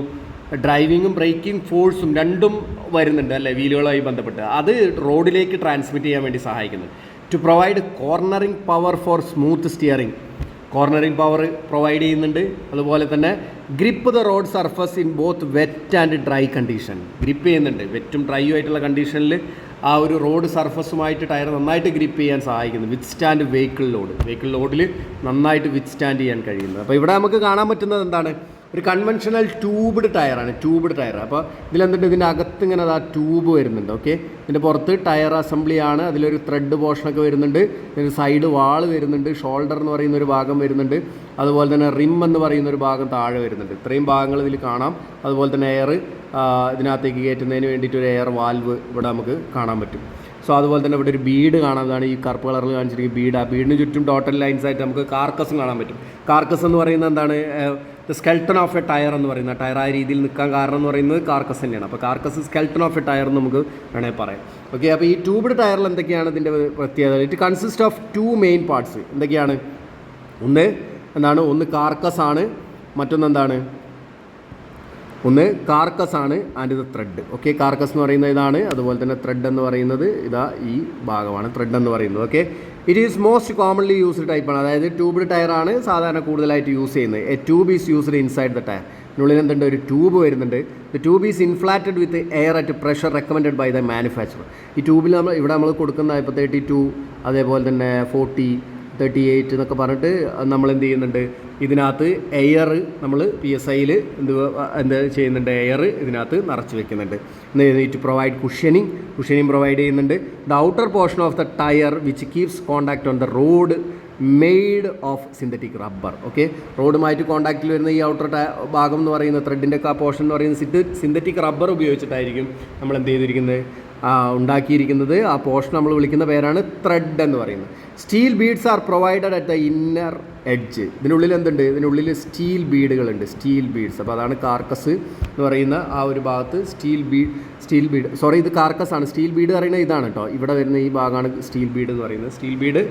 ഡ്രൈവിങ്ങും ബ്രേക്കിംഗ് ഫോഴ്സും രണ്ടും വരുന്നുണ്ട്, അല്ലേ, വീലുകളുമായി ബന്ധപ്പെട്ട്. അത് റോഡിലേക്ക് ട്രാൻസ്മിറ്റ് ചെയ്യാൻ വേണ്ടി സഹായിക്കുന്നു. To provide cornering power for smooth steering. Cornering power provide ചെയ്യുന്നുണ്ട്. അതുപോലെ തന്നെ grip the road surface in both wet and dry condition. Grip ചെയ്യുന്നുണ്ട്, വെറ്റും ഡ്രൈയും ആയിട്ടുള്ള കണ്ടീഷനിൽ ആ ഒരു റോഡ് സർഫസുമായിട്ട് ടയർ നന്നായിട്ട് ഗ്രിപ്പ് ചെയ്യാൻ സഹായിക്കുന്നു. വിത്ത് സ്റ്റാൻഡ് വെഹിക്കിൾ ലോഡിൽ നന്നായിട്ട് വിത്ത് സ്റ്റാൻഡ് ചെയ്യാൻ കഴിയുന്നത്. അപ്പോൾ ഇവിടെ നമുക്ക് കാണാൻ പറ്റുന്നത് എന്താണ്, ഒരു കൺവെൻഷണൽ ട്യൂബ്ഡ് ടയറാണ്. അപ്പോൾ ഇതിലെന്തുണ്ട്, ഇതിൻ്റെ അകത്ത് ഇങ്ങനെ ആ ട്യൂബ് വരുന്നുണ്ട്. ഓക്കെ, ഇതിൻ്റെ പുറത്ത് ടയർ അസംബ്ലിയാണ്, അതിലൊരു ത്രെഡ് പോർഷനൊക്കെ വരുന്നുണ്ട്, ഇതിന് സൈഡ് വാള് വരുന്നുണ്ട്, ഷോൾഡർ എന്ന് പറയുന്ന ഒരു ഭാഗം വരുന്നുണ്ട്, അതുപോലെ തന്നെ റിം എന്ന് പറയുന്ന ഒരു ഭാഗം താഴെ വരുന്നുണ്ട്. ഇത്രയും ഭാഗങ്ങൾ ഇതിൽ കാണാം. അതുപോലെ തന്നെ എയർ ഇതിനകത്തേക്ക് കയറ്റുന്നതിന് വേണ്ടിയിട്ട് ഒരു എയർ വാൽവ് ഇവിടെ നമുക്ക് കാണാൻ പറ്റും. സോ അതുപോലെ തന്നെ ഇവിടെ ഒരു ബീഡ് കാണാവുന്നതാണ്, ഈ കറുപ്പ് കളറിൽ കാണിച്ചിരിക്കുന്ന ബീഡ്. ആ ബീഡിന് ചുറ്റും ടോട്ടൽ ലൈൻസ് ആയിട്ട് നമുക്ക് കാർക്കസും കാണാൻ പറ്റും. കാർക്കസ് എന്ന് പറയുന്നത് എന്താണ്, the skeleton of a tyre എന്ന് പറയുന്ന, ടയർ ആ രീതിയിൽ നിൽക്കാൻ കാരണം എന്ന് പറയുന്നത് കാർക്കസ് തന്നെയാണ്. അപ്പോൾ carcass skeleton of a tyre എന്ന് നമുക്ക് വേണമെങ്കിൽ പറയാം. ഓക്കെ, അപ്പോൾ ഈ ട്യൂബ്ഡ് ടയറിൽ എന്തൊക്കെയാണ് ഇതിൻ്റെ പ്രത്യേകത? It consist of 2 main parts. എന്തൊക്കെയാണ്? ഒന്ന് കാർക്കസ് ആണ്, ഒന്ന് കാർക്കസ് ആണ് ആൻഡ് ഇത് ത്രെഡ്. ഓക്കെ, കാർക്കസ് എന്ന് പറയുന്നത് ഇതാണ്, അതുപോലെ തന്നെ ത്രെഡ് എന്ന് പറയുന്നത് ഇതാ ഈ ഭാഗമാണ് ത്രെഡ് എന്ന് പറയുന്നത്. Okay, it is most commonly used ടൈപ്പാണ്, അതായത് ട്യൂബ്ഡ് ടയറാണ് സാധാരണ കൂടുതലായിട്ട് യൂസ് ചെയ്യുന്നത്. A tube is used inside the tyre. ഇതിനുള്ളിൽ എന്തുണ്ട്, ഒരു ട്യൂബ് വരുന്നുണ്ട്. The tube is inflated with air at pressure recommended by the manufacturer. ഈ ട്യൂബിൽ നമ്മൾ കൊടുക്കുന്ന ഇപ്പോൾ 32, അതേപോലെ തന്നെ 40, 38 എന്നൊക്കെ പറഞ്ഞിട്ട് നമ്മൾ എന്ത് ചെയ്യുന്നുണ്ട്, ഇതിനകത്ത് എയർ നമ്മൾ PSIയിൽ എന്ത് ചെയ്യുന്നുണ്ട്, എയർ ഇതിനകത്ത് നിറച്ച് വെക്കുന്നുണ്ട്. ടു പ്രൊവൈഡ് കുഷനിങ് പ്രൊവൈഡ് ചെയ്യുന്നുണ്ട്. The outer portion of the tyre which keeps contact on the road made of synthetic rubber. Okay, റോഡുമായിട്ട് കോൺടാക്റ്റിൽ വരുന്ന ഈ ഔട്ടർ ഭാഗം എന്ന് പറയുന്ന ത്രെഡിൻ്റെ ഒക്കെ ആ പോർഷൻ എന്ന് പറയുന്നത് സിന്തറ്റിക് റബ്ബർ ഉപയോഗിച്ചിട്ടായിരിക്കും നമ്മൾ എന്ത് ചെയ്തിരിക്കുന്നത്, ഉണ്ടാക്കിയിരിക്കുന്നത്. ആ പോർഷൻ നമ്മൾ വിളിക്കുന്ന പേരാണ് ത്രെഡ് എന്ന് പറയുന്നത്. Steel beads are provided at the inner edge. ഇതിനുള്ളിൽ എന്തുണ്ട്, ഇതിനുള്ളിൽ സ്റ്റീൽ ബീഡുകളുണ്ട്, സ്റ്റീൽ ബീഡ്സ്. അപ്പോൾ അതാണ് കാർക്കസ് എന്ന് പറയുന്ന ആ ഒരു ഭാഗത്ത് സ്റ്റീൽ ബീഡ് ഇത് കാർക്കസ് ആണ്. സ്റ്റീൽ ബീഡ് പറയുന്നത് ഇതാണ് കേട്ടോ, ഇവിടെ വരുന്ന ഈ ഭാഗമാണ് സ്റ്റീൽ ബീഡ് എന്ന് പറയുന്നത്. സ്റ്റീൽ ബീഡ്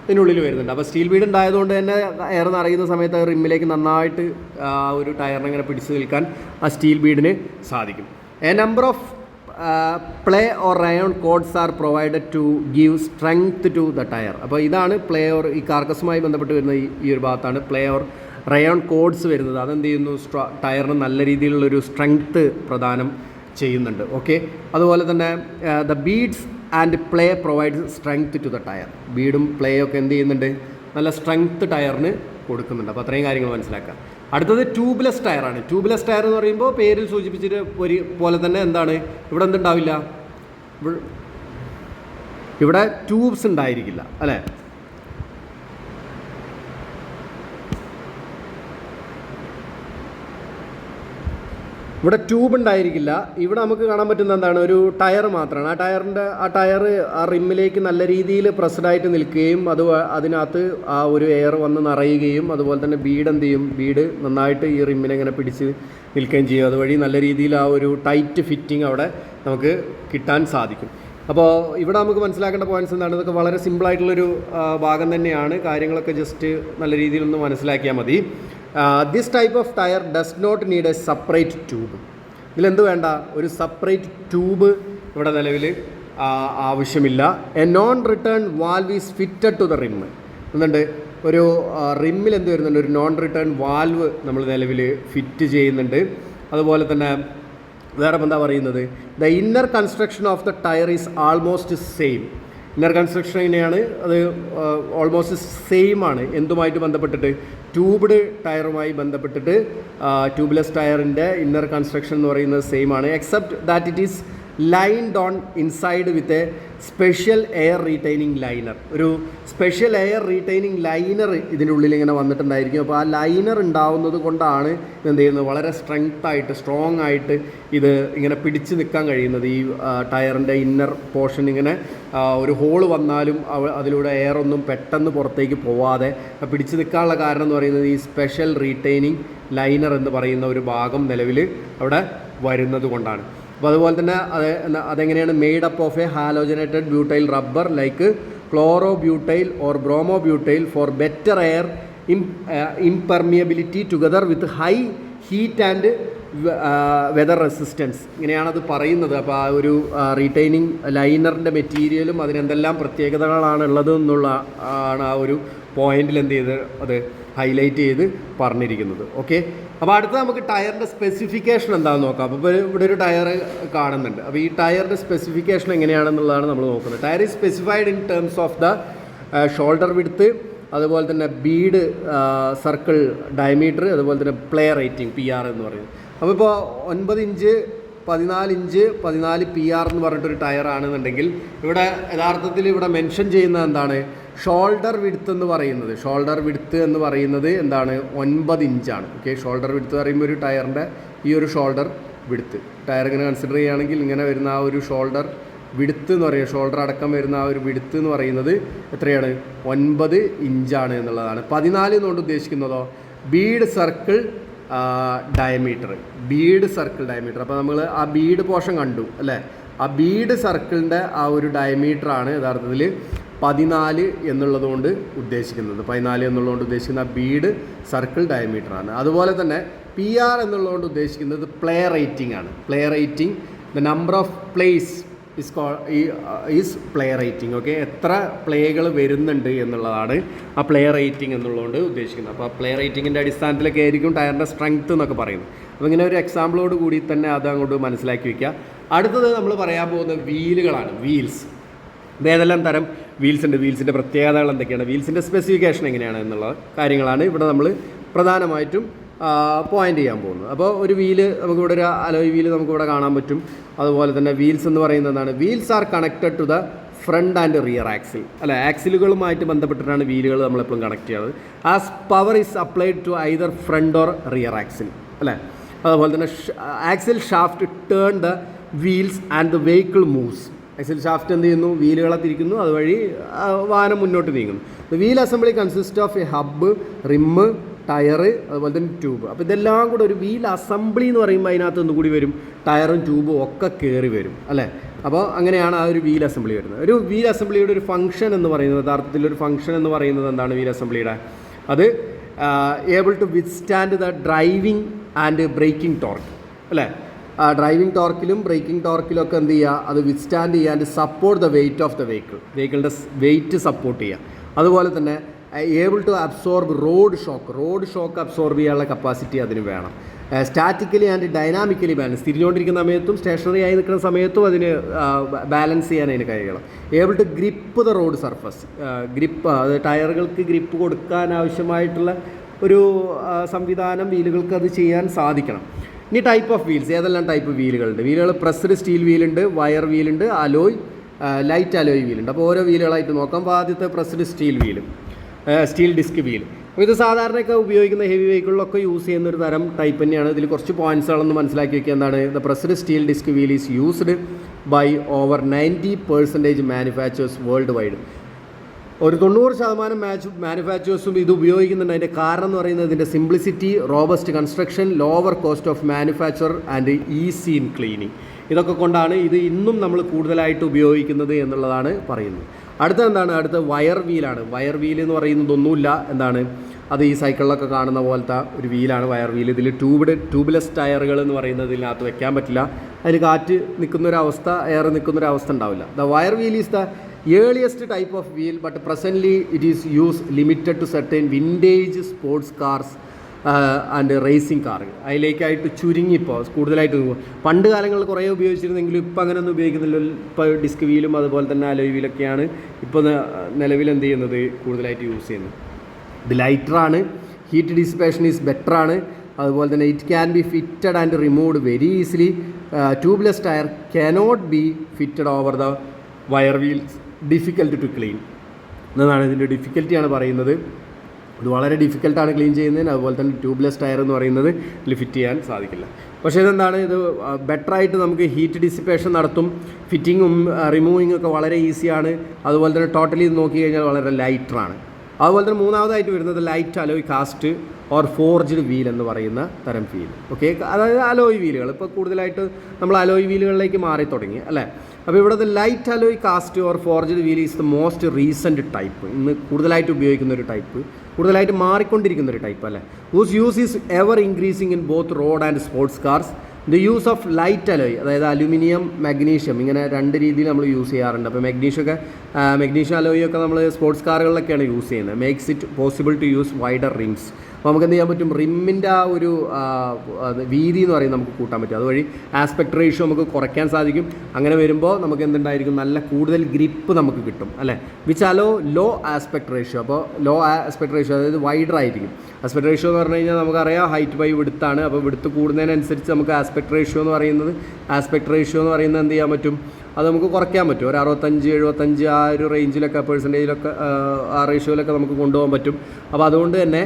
ഇതിനുള്ളിൽ വരുന്നുണ്ട്. അപ്പോൾ സ്റ്റീൽ ബീഡ് ഉണ്ടായതുകൊണ്ട് തന്നെ എയർ നിറയുന്ന സമയത്ത് റിമ്മിലേക്ക് നന്നായിട്ട് ആ ഒരു ടയറിനെ ഇങ്ങനെ പിടിച്ചു നിൽക്കാൻ ആ സ്റ്റീൽ ബീഡിന് സാധിക്കും. A number of ply or rayon cords are provided to give strength to the tyre. അപ്പോൾ ഇതാണ് പ്ലേ ഓർ, ഈ കാർക്കസുമായി ബന്ധപ്പെട്ട് വരുന്ന ഈ ഒരു ഭാഗത്താണ് പ്ലേ ഓർ റയോൺ കോഡ്സ് വരുന്നത്. അതെന്ത് ചെയ്യുന്നു, ടയറിന് നല്ല രീതിയിലുള്ളൊരു സ്ട്രെങ്ത്ത് പ്രദാനം ചെയ്യുന്നുണ്ട്. ഓക്കെ, അതുപോലെ തന്നെ the beads and ply provides strength to the tyre. ബീഡും പ്ലേ ഒക്കെ എന്ത് ചെയ്യുന്നുണ്ട്, നല്ല സ്ട്രെങ്ത്ത് ടയറിന് കൊടുക്കുന്നുണ്ട്. അപ്പോൾ അത്രയും കാര്യങ്ങൾ മനസ്സിലാക്കാം. അടുത്തത് ട്യൂബ്ലെസ് ടയറാണ്. ട്യൂബ്ലെസ് ടയർ എന്ന് പറയുമ്പോൾ പേരിൽ സൂചിപ്പിച്ചിട്ട് പോലെ തന്നെ എന്താണ്, ഇവിടെ എന്തുണ്ടാവില്ല, ഇവിടെ ട്യൂബ്സ് ഉണ്ടായിരിക്കില്ല അല്ലേ. ഇവിടെ ട്യൂബ് ഉണ്ടായിരിക്കില്ല. ഇവിടെ നമുക്ക് കാണാൻ പറ്റുന്ന എന്താണ്, ഒരു ടയർ മാത്രമാണ്. ആ ടയർ ആ റിമ്മിലേക്ക് നല്ല രീതിയിൽ പ്രസ്ഡായിട്ട് നിൽക്കുകയും അതിനകത്ത് ആ ഒരു എയർ വന്ന് നിറയുകയും അതുപോലെ തന്നെ ബീഡ് എന്ത് ചെയ്യും, ബീഡ് നന്നായിട്ട് ഈ റിമ്മിനെ ഇങ്ങനെ പിടിച്ച് നിൽക്കുകയും ചെയ്യും. അതുവഴി നല്ല രീതിയിൽ ആ ഒരു ടൈറ്റ് ഫിറ്റിംഗ് അവിടെ നമുക്ക് കിട്ടാൻ സാധിക്കും. അപ്പോൾ ഇവിടെ നമുക്ക് മനസ്സിലാക്കേണ്ട പോയിൻറ്റ്സ് എന്താണ്, ഇതൊക്കെ വളരെ സിമ്പിളായിട്ടുള്ളൊരു ഭാഗം തന്നെയാണ്. കാര്യങ്ങളൊക്കെ ജസ്റ്റ് നല്ല രീതിയിലൊന്ന് മനസ്സിലാക്കിയാൽ മതി. This type of tyre does not need a separate tube. ഇതിലെന്ത് വേണ്ട, ഒരു സെപ്പറേറ്റ് ട്യൂബ് ഇവിടെ നിലവിൽ ആവശ്യമില്ല. A non return valve is fitted to the rim. എന്നുണ്ട്, ഒരു റിമ്മിൽ എന്ത് വരുന്നുണ്ട്, ഒരു നോൺ റിട്ടേൺ വാൽവ് നമ്മൾ നിലവിൽ ഫിറ്റ് ചെയ്യുന്നുണ്ട്. അതുപോലെ തന്നെ വേറെ എന്താ പറയുന്നത്, the inner construction of the tyre is almost same. Inner construction എങ്ങനെയാണ്, അത് ഓൾമോസ്റ്റ് സെയിം ആണ്. എന്തുമായിട്ട് ബന്ധപ്പെട്ടിട്ട്, ട്യൂബ്ഡ് ടയറുമായി ബന്ധപ്പെട്ടിട്ട് ട്യൂബ്ലെസ് ടയറിൻ്റെ ഇന്നർ കൺസ്ട്രക്ഷൻ എന്ന് പറയുന്നത് സെയിം ആണ്. Except that it is lined on inside with a special air retaining liner. ഒരു സ്പെഷ്യൽ എയർ റീറ്റൈനിങ് ലൈനർ ഇതിൻ്റെ ഉള്ളിൽ ഇങ്ങനെ വന്നിട്ടുണ്ടായിരിക്കും. അപ്പോൾ ആ ലൈനർ ഉണ്ടാവുന്നത് കൊണ്ടാണ് എന്ത് ചെയ്യുന്നത്, വളരെ സ്ട്രോങ് ആയിട്ട് ഇത് ഇങ്ങനെ പിടിച്ച് നിൽക്കാൻ കഴിയുന്നത്. ഈ ടയറിൻ്റെ ഇന്നർ പോർഷൻ ഇങ്ങനെ ഒരു ഹോള് വന്നാലും അതിലൂടെ എയർ ഒന്നും പെട്ടെന്ന് പുറത്തേക്ക് പോവാതെ പിടിച്ച് നിൽക്കാനുള്ള കാരണം എന്ന് പറയുന്നത് ഈ സ്പെഷ്യൽ റീറ്റൈനിങ് ലൈനർ എന്ന് പറയുന്ന ഒരു ഭാഗം നിലവിൽ അവിടെ വരുന്നത് കൊണ്ടാണ്. അപ്പോൾ അതുപോലെ തന്നെ അതെങ്ങനെയാണ്, made up of a halogenated butyl rubber like chloro butyl or bromo butyl for better air impermeability together with high heat and weather resistance. ഇങ്ങനെയാണത് പറയുന്നത്. അപ്പോൾ ആ ഒരു റീറ്റൈനിങ് ലൈനറിൻ്റെ മെറ്റീരിയലും അതിനെന്തെല്ലാം പ്രത്യേകതകളാണ് ഉള്ളത് എന്നുള്ള ആണ് ആ ഒരു പോയിന്റിൽ എന്ത് ചെയ്ത് അത് ഹൈലൈറ്റ് ചെയ്ത് പറഞ്ഞിരിക്കുന്നത്. ഓക്കെ, അപ്പോൾ അടുത്ത നമുക്ക് ടയറിൻ്റെ സ്പെസിഫിക്കേഷൻ എന്താണെന്ന് നോക്കാം. അപ്പോൾ ഇവിടെ ഒരു ടയർ കാണുന്നുണ്ട്. അപ്പോൾ ഈ ടയറിൻ്റെ സ്പെസിഫിക്കേഷൻ എങ്ങനെയാണെന്നുള്ളതാണ് നമ്മൾ നോക്കുന്നത്. Tyre is specified in terms of the shoulder width, അതുപോലെ തന്നെ ബീഡ് സർക്കിൾ ഡയമീറ്റർ, അതുപോലെ തന്നെ പ്ലേ റേറ്റിംഗ് PR എന്ന് പറയുന്നത്. അപ്പോൾ ഇപ്പോൾ 9 ഇഞ്ച് 14 ഇഞ്ച് 14 PR എന്ന് പറഞ്ഞിട്ടൊരു ടയർ ആണെന്നുണ്ടെങ്കിൽ ഇവിടെ യഥാർത്ഥത്തിൽ ഇവിടെ മെൻഷൻ ചെയ്യുന്നത് എന്താണ്, ഷോൾഡർ വിഡ്ത്ത് എന്ന് പറയുന്നത് എന്താണ്, 9 ഇഞ്ചാണ്. ഓക്കെ, ഷോൾഡർ വിഡ്ത്ത് പറയുമ്പോൾ ഒരു ടയറിൻ്റെ ഈ ഒരു ഷോൾഡർ വിഡ്ത്ത് ടയർ ഇങ്ങനെ കൺസിഡർ ചെയ്യുകയാണെങ്കിൽ ഇങ്ങനെ വരുന്ന ആ ഒരു ഷോൾഡർ വിഡ്ത്ത് എന്ന് പറയുന്നത്, ഷോൾഡർ അടക്കം വരുന്ന ആ ഒരു വിഡ്ത്ത് എന്ന് പറയുന്നത് എത്രയാണ്, 9 ഇഞ്ചാണ് എന്നുള്ളതാണ്. 14 എന്നുകൊണ്ട് ഉദ്ദേശിക്കുന്നതോ ബീഡ് സർക്കിൾ ഡയമീറ്റർ. അപ്പോൾ നമ്മൾ ആ ബീഡ് പോർഷൻ കണ്ടു അല്ലേ, ആ ബീഡ് സർക്കിളിൻ്റെ ആ ഒരു ഡയമീറ്ററാണ് യഥാർത്ഥത്തിൽ 14 എന്നുള്ളതുകൊണ്ട് ഉദ്ദേശിക്കുന്നത്. 14 എന്നുള്ളതുകൊണ്ട് ഉദ്ദേശിക്കുന്ന ബീഡ് സർക്കിൾ ഡയമീറ്ററാണ്. അതുപോലെ തന്നെ PR എന്നുള്ളതുകൊണ്ട് ഉദ്ദേശിക്കുന്നത് പ്ലേ റേറ്റിംഗ് ആണ്. Play rating, the number of place is play rating. Okay, എത്ര പ്ലേകൾ വരുന്നുണ്ട് എന്നുള്ളതാണ് ആ പ്ലേ റേറ്റിംഗ് എന്നുള്ളതുകൊണ്ട് ഉദ്ദേശിക്കുന്നത്. അപ്പോൾ ആ പ്ലേ റേറ്റിങ്ങിൻ്റെ അടിസ്ഥാനത്തിലൊക്കെ ആയിരിക്കും ടയറിൻ്റെ സ്ട്രെങ്ത്ത് എന്നൊക്കെ പറയുന്നത്. അപ്പോൾ ഇങ്ങനെ ഒരു എക്സാമ്പിളോട് കൂടി തന്നെ അത് അങ്ങോട്ട് മനസ്സിലാക്കി വയ്ക്കുക. അടുത്തത് നമ്മൾ പറയാൻ പോകുന്ന വീലുകളാണ്. വീൽസ്, ഏതെല്ലാം തരം വീൽസ് ഉണ്ട്, വീൽസിൻ്റെ പ്രത്യേകതകൾ എന്തൊക്കെയാണ്, വീൽസിൻ്റെ സ്പെസിഫിക്കേഷൻ എങ്ങനെയാണ് എന്നുള്ള കാര്യങ്ങളാണ് ഇവിടെ നമ്മൾ പ്രധാനമായിട്ടും പോയിൻ്റ് ചെയ്യാൻ പോകുന്നത്. അപ്പോൾ ഒരു വീല് നമുക്കിവിടെ ഒരു അലോയ് വീല് നമുക്കിവിടെ കാണാൻ പറ്റും. അതുപോലെ തന്നെ വീൽസ് എന്ന് പറയുന്നതാണ്, wheels are connected to the front and rear axle അല്ലെ, ആക്സിലുകളുമായിട്ട് ബന്ധപ്പെട്ടിട്ടാണ് വീലുകൾ നമ്മളെപ്പോഴും കണക്ട് ചെയ്യുന്നത്. As power is applied to either front or rear axle അല്ലേ. അതുപോലെ തന്നെ axle shaft turn the wheels and the vehicle moves. Axle shaft എന്ത് ചെയ്യുന്നു, വീലുകളെ തിരിക്കുന്നു, അതുവഴി വാഹനം മുന്നോട്ട് നീങ്ങുന്നു. The wheel assembly consist of a hub, rim, tyre, അതുപോലെ തന്നെ ട്യൂബ്. അപ്പോൾ ഇതെല്ലാം കൂടെ ഒരു വീൽ അസംബ്ലി എന്ന് പറയുമ്പോൾ അതിനകത്ത് ഒന്നുകൂടി വരും ടയറും ട്യൂബും ഒക്കെ കയറി വരും അല്ലേ. അപ്പോൾ അങ്ങനെയാണ് ആ ഒരു വീൽ അസംബ്ലി വരുന്നത്. ഒരു വീൽ അസംബ്ലിയുടെ ഒരു ഫംഗ്ഷൻ എന്ന് പറയുന്നത്, യഥാർത്ഥത്തിൽ ഒരു ഫംഗ്ഷൻ എന്ന് പറയുന്നത് എന്താണ് വീൽ അസംബ്ലിയുടെ, അത് able to withstand the driving and braking torque അല്ലേ. ഡ്രൈവിംഗ് ടോർക്കിലും ബ്രേക്കിംഗ് ടോർക്കിലും ഒക്കെ എന്ത് ചെയ്യുക, അത് വിത്ത്സ്റ്റാൻഡ് ചെയ്യുക and support the weight of the വെഹിക്കിളിൻ്റെ വെയിറ്റ് സപ്പോർട്ട് ചെയ്യുക. അതുപോലെ തന്നെ able to absorb road shock absorb ചെയ്യാനുള്ള കപ്പാസിറ്റി അതിന് വേണം. സ്റ്റാറ്റിക്കലി ആൻഡ് ഡൈനാമിക്കലി ബാലൻസ്, തിരിഞ്ഞുകൊണ്ടിരിക്കുന്ന സമയത്തും സ്റ്റേഷനറി ആയി നിൽക്കുന്ന സമയത്തും അതിന് ബാലൻസ് ചെയ്യാൻ അതിന് കഴിയണം. Able to grip the road surface, grip, അത് ടയറുകൾക്ക് ഗ്രിപ്പ് കൊടുക്കാൻ ആവശ്യമായിട്ടുള്ള ഒരു സംവിധാനം വീലുകൾക്ക് അത് ചെയ്യാൻ സാധിക്കണം. ഇനി ടൈപ്പ് ഓഫ് വീൽസ്, ഏതെല്ലാം ടൈപ്പ് വീലുകളുണ്ട്? വീലുകൾ പ്രസ്ഡ് സ്റ്റീൽ വീലുണ്ട്, വയർ വീലുണ്ട്, അലോയ്, ലൈറ്റ് അലോയ് വീലുണ്ട്. അപ്പോൾ ഓരോ വീലുകളായിട്ട് നോക്കാം. അപ്പോൾ ആദ്യത്തെ പ്രസ്ഡ് സ്റ്റീൽ ഡിസ്ക് വീൽ. അപ്പോൾ ഇത് സാധാരണയൊക്കെ ഉപയോഗിക്കുന്ന ഹെവി വെഹിക്കിളിലൊക്കെ യൂസ് ചെയ്യുന്ന ഒരു തരം ടൈപ്പ് തന്നെയാണ്. ഇതിൽ കുറച്ച് പോയിൻറ്റ്സുകളൊന്ന് മനസ്സിലാക്കി വയ്ക്കുക. എന്താണ്? The pressed steel disc wheel is used by over 90% manufacturers worldwide. ഒരു 90% മാനുഫാക്ചേഴ്സും ഇത് ഉപയോഗിക്കുന്നുണ്ട്. അതിൻ്റെ കാരണം എന്ന് പറയുന്നത് ഇതിൻ്റെ simplicity, robust construction, lower cost of manufacture and easy in cleaning. ഇതൊക്കെ കൊണ്ടാണ് ഇത് ഇന്നും നമ്മൾ കൂടുതലായിട്ട് ഉപയോഗിക്കുന്നത് എന്നുള്ളതാണ് പറയുന്നത്. അടുത്ത വയർ വീലാണ്. വയർ വീൽ എന്ന് പറയുന്നതൊന്നുമില്ല, എന്താണ് അത് ഈ സൈക്കിളിലൊക്കെ കാണുന്ന പോലത്തെ ഒരു വീലാണ് വയർ വീൽ. ഇതിൽ ട്യൂബ്ലെസ് ടയറുകൾ എന്ന് പറയുന്നത് ഇതിനകത്ത് വെക്കാൻ പറ്റില്ല. അതിൽ കാറ്റ് നിൽക്കുന്നൊരവസ്ഥ, എയർ നിൽക്കുന്നൊരവസ്ഥ ഉണ്ടാവില്ല. The wire wheel is the earliest type of wheel, but presently it is use limited to certain vintage sports cars and racing car. അതിലേക്കായിട്ട് ചുരുങ്ങിപ്പോൾ കൂടുതലായിട്ട് പണ്ട് കാലങ്ങളിൽ കുറേ ഉപയോഗിച്ചിരുന്നെങ്കിലും ഇപ്പോൾ അങ്ങനെയൊന്നും ഉപയോഗിക്കുന്നില്ല. ഇപ്പോൾ ഡിസ്ക് വീലും അതുപോലെ തന്നെ അലോയ് വീലൊക്കെയാണ് ഇപ്പോൾ നിലവിൽ എന്ത് ചെയ്യുന്നത്, കൂടുതലായിട്ട് യൂസ് ചെയ്യുന്നത്. ഇത് ലൈറ്ററാണ്, ഹീറ്റ് ഡിസിപ്പേഷൻ ഈസ് ബെറ്ററാണ്. അതുപോലെ തന്നെ it can be fitted and removed very easily. Tubeless tyre cannot be fitted over the wire wheels, difficult to clean എന്നതാണ് ഇതിൻ്റെ ഡിഫിക്കൽറ്റിയാണ് പറയുന്നത്. ഇത് വളരെ ഡിഫിക്കൽട്ടാണ് ക്ലീൻ ചെയ്യുന്നതിന്. അതുപോലെ തന്നെ ട്യൂബ്ലെസ് ടയർ എന്ന് പറയുന്നത് ഇതിൽ ഫിറ്റ് ചെയ്യാൻ സാധിക്കില്ല. പക്ഷേ ഇതെന്താണ്, ഇത് ബെറ്ററായിട്ട് നമുക്ക് ഹീറ്റ് ഡിസിപ്പേഷൻ നടത്തും. ഫിറ്റിങ്ങും റിമൂവിങ്ങും ഒക്കെ വളരെ ഈസിയാണ്. അതുപോലെ തന്നെ ടോട്ടലി ഇത് നോക്കി കഴിഞ്ഞാൽ വളരെ ലൈറ്ററാണ്. അതുപോലെ തന്നെ മൂന്നാമതായിട്ട് വരുന്നത് light alloy cast or forged wheel എന്ന് പറയുന്ന തരം വീൽ. ഓക്കെ, അതായത് അലോയ് വീലുകൾ. ഇപ്പോൾ കൂടുതലായിട്ട് നമ്മൾ അലോയ് വീലുകളിലേക്ക് മാറി തുടങ്ങി അല്ലേ. അപ്പോൾ ഇവിടുത്തെ light alloy cast or forged wheel is the most recent type. ഇന്ന് കൂടുതലായിട്ട് ഉപയോഗിക്കുന്ന ഒരു ടൈപ്പ്, കൂടുതലായിട്ട് മാറിക്കൊണ്ടിരിക്കുന്ന ഒരു ടൈപ്പ് അല്ലേ. Whose use is ever increasing in both road and sports cars. The use of light alloy, അതായത് അലുമിനിയം, മഗ്നീഷ്യം, ഇങ്ങനെ രണ്ട് രീതിയിൽ നമ്മൾ യൂസ് ചെയ്യാറുണ്ട്. അപ്പോൾ മഗ്നീഷ്യം അലോയൊക്കെ നമ്മൾ സ്പോർട്സ് കാറുകളിലൊക്കെയാണ് യൂസ് ചെയ്യുന്നത്. Makes it possible to use wider rims. അപ്പോൾ നമുക്ക് എന്ത് ചെയ്യാൻ പറ്റും, റിമ്മിൻ്റെ ആ ഒരു വീതി എന്ന് പറയുന്നത് നമുക്ക് കൂട്ടാൻ പറ്റും. അതുവഴി ആസ്പെക്ട് റേഷ്യോ നമുക്ക് കുറയ്ക്കാൻ സാധിക്കും. അങ്ങനെ വരുമ്പോൾ നമുക്ക് എന്തുണ്ടായിരിക്കും, നല്ല കൂടുതൽ ഗ്രിപ്പ് നമുക്ക് കിട്ടും അല്ലേ. Which allow low aspect ratio. അപ്പോൾ ലോ ആസ്പെക്ട് റേഷ്യോ, അതായത് വൈഡർ ആയിരിക്കും. ആസ്പെക്ട് റേഷ്യോ എന്ന് പറഞ്ഞു കഴിഞ്ഞാൽ നമുക്കറിയാം ഹൈറ്റ് ബൈ വിഡ്ത്താണ്. അപ്പോൾ വിഡ്ത്ത് കൂടുന്നതിനനുസരിച്ച് നമുക്ക് ആസ്പെക്ട് റേഷ്യോ എന്ന് പറയുന്നത് എന്ത് ചെയ്യാൻ പറ്റും, അത് നമുക്ക് കുറയ്ക്കാൻ പറ്റും. ഒരു 65-75 ആ ഒരു റേഞ്ചിലൊക്കെ പെർസെൻറ്റേജിലൊക്കെ ആ റേഷ്യോയിലൊക്കെ നമുക്ക് കൊണ്ടുപോകാൻ പറ്റും. അപ്പോൾ അതുകൊണ്ട് തന്നെ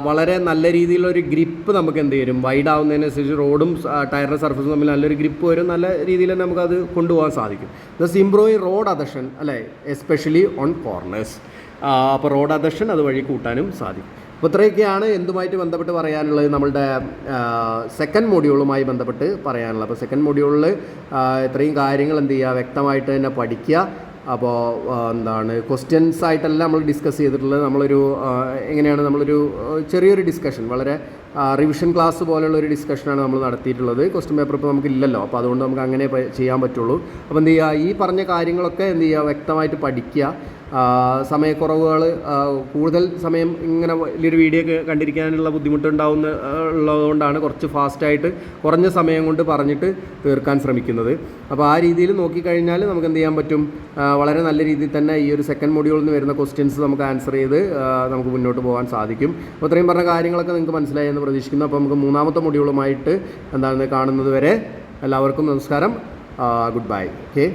വളരെ നല്ല രീതിയിലൊരു ഗ്രിപ്പ് നമുക്ക് എന്ത് ചെയ്യും, വൈഡ് ആവുന്നതിനനുസരിച്ച് റോഡും ടയറിൻ്റെ സർഫസും തമ്മിൽ നല്ലൊരു ഗ്രിപ്പ് വരും. നല്ല രീതിയിൽ തന്നെ നമുക്കത് കൊണ്ടുപോകാൻ സാധിക്കും. ദസ് ഇംപ്രൂവ് റോഡ് അദഷൻ അല്ലേ, എസ്പെഷ്യലി ഓൺ കോർണേഴ്സ്. അപ്പോൾ റോഡ് അദഷൻ അതുവഴി കൂട്ടാനും സാധിക്കും. അപ്പോൾ ഇത്രയൊക്കെയാണ് എന്തുമായിട്ട് ബന്ധപ്പെട്ട് പറയാനുള്ളത്, നമ്മളുടെ സെക്കൻഡ് മൊഡ്യൂളുമായി ബന്ധപ്പെട്ട് പറയാനുള്ളത്. അപ്പോൾ സെക്കൻഡ് മൊഡ്യൂളിൽ ഇത്രയും കാര്യങ്ങൾ എന്ത് ചെയ്യുക, വ്യക്തമായിട്ട് തന്നെ പഠിക്കുക. അപ്പോൾ ക്വസ്റ്റ്യൻസ് ആയിട്ടല്ല നമ്മൾ ഡിസ്കസ് ചെയ്തിട്ടുള്ളത്. നമ്മളൊരു ചെറിയൊരു ഡിസ്കഷൻ, വളരെ റിവിഷൻ ക്ലാസ് പോലെയുള്ള ഒരു ഡിസ്കഷനാണ് നമ്മൾ നടത്തിയിട്ടുള്ളത്. ക്വസ്റ്റ്യൻ പേപ്പർ ഇപ്പോൾ നമുക്കില്ലല്ലോ, അപ്പോൾ അതുകൊണ്ട് നമുക്ക് അങ്ങനെ ചെയ്യാൻ പറ്റുള്ളൂ. അപ്പോൾ എന്ത് ചെയ്യുക, ഈ പറഞ്ഞ കാര്യങ്ങളൊക്കെ എന്ത് ചെയ്യുക, വ്യക്തമായിട്ട് പഠിക്കുക. സമയക്കുറവുകൾ, കൂടുതൽ സമയം ഇങ്ങനെ വലിയൊരു വീഡിയോ കണ്ടിരിക്കാനുള്ള ഉള്ളതുകൊണ്ടാണ് കുറച്ച് ഫാസ്റ്റായിട്ട് കുറഞ്ഞ സമയം കൊണ്ട് പറഞ്ഞിട്ട് തീർക്കാൻ ശ്രമിക്കുന്നത്. അപ്പോൾ ആ രീതിയിൽ നോക്കിക്കഴിഞ്ഞാൽ നമുക്ക് എന്ത് ചെയ്യാൻ പറ്റും, വളരെ നല്ല രീതിയിൽ തന്നെ ഈ ഒരു സെക്കൻഡ് മൊഡ്യൂളിൽ നിന്ന് വരുന്ന ക്വസ്റ്റ്യൻസ് നമുക്ക് ആൻസർ ചെയ്ത് നമുക്ക് മുന്നോട്ട് പോകാൻ സാധിക്കും. അപ്പോൾ ഇത്രയും പറഞ്ഞ കാര്യങ്ങളൊക്കെ നിങ്ങൾക്ക് മനസ്സിലായി എന്ന് പ്രതീക്ഷിക്കുന്നു. അപ്പോൾ നമുക്ക് മൂന്നാമത്തെ മൊഡ്യൂളുമായിട്ട് കാണുന്നത് വരെ എല്ലാവർക്കും നമസ്കാരം. Good bye. ഓക്കെ.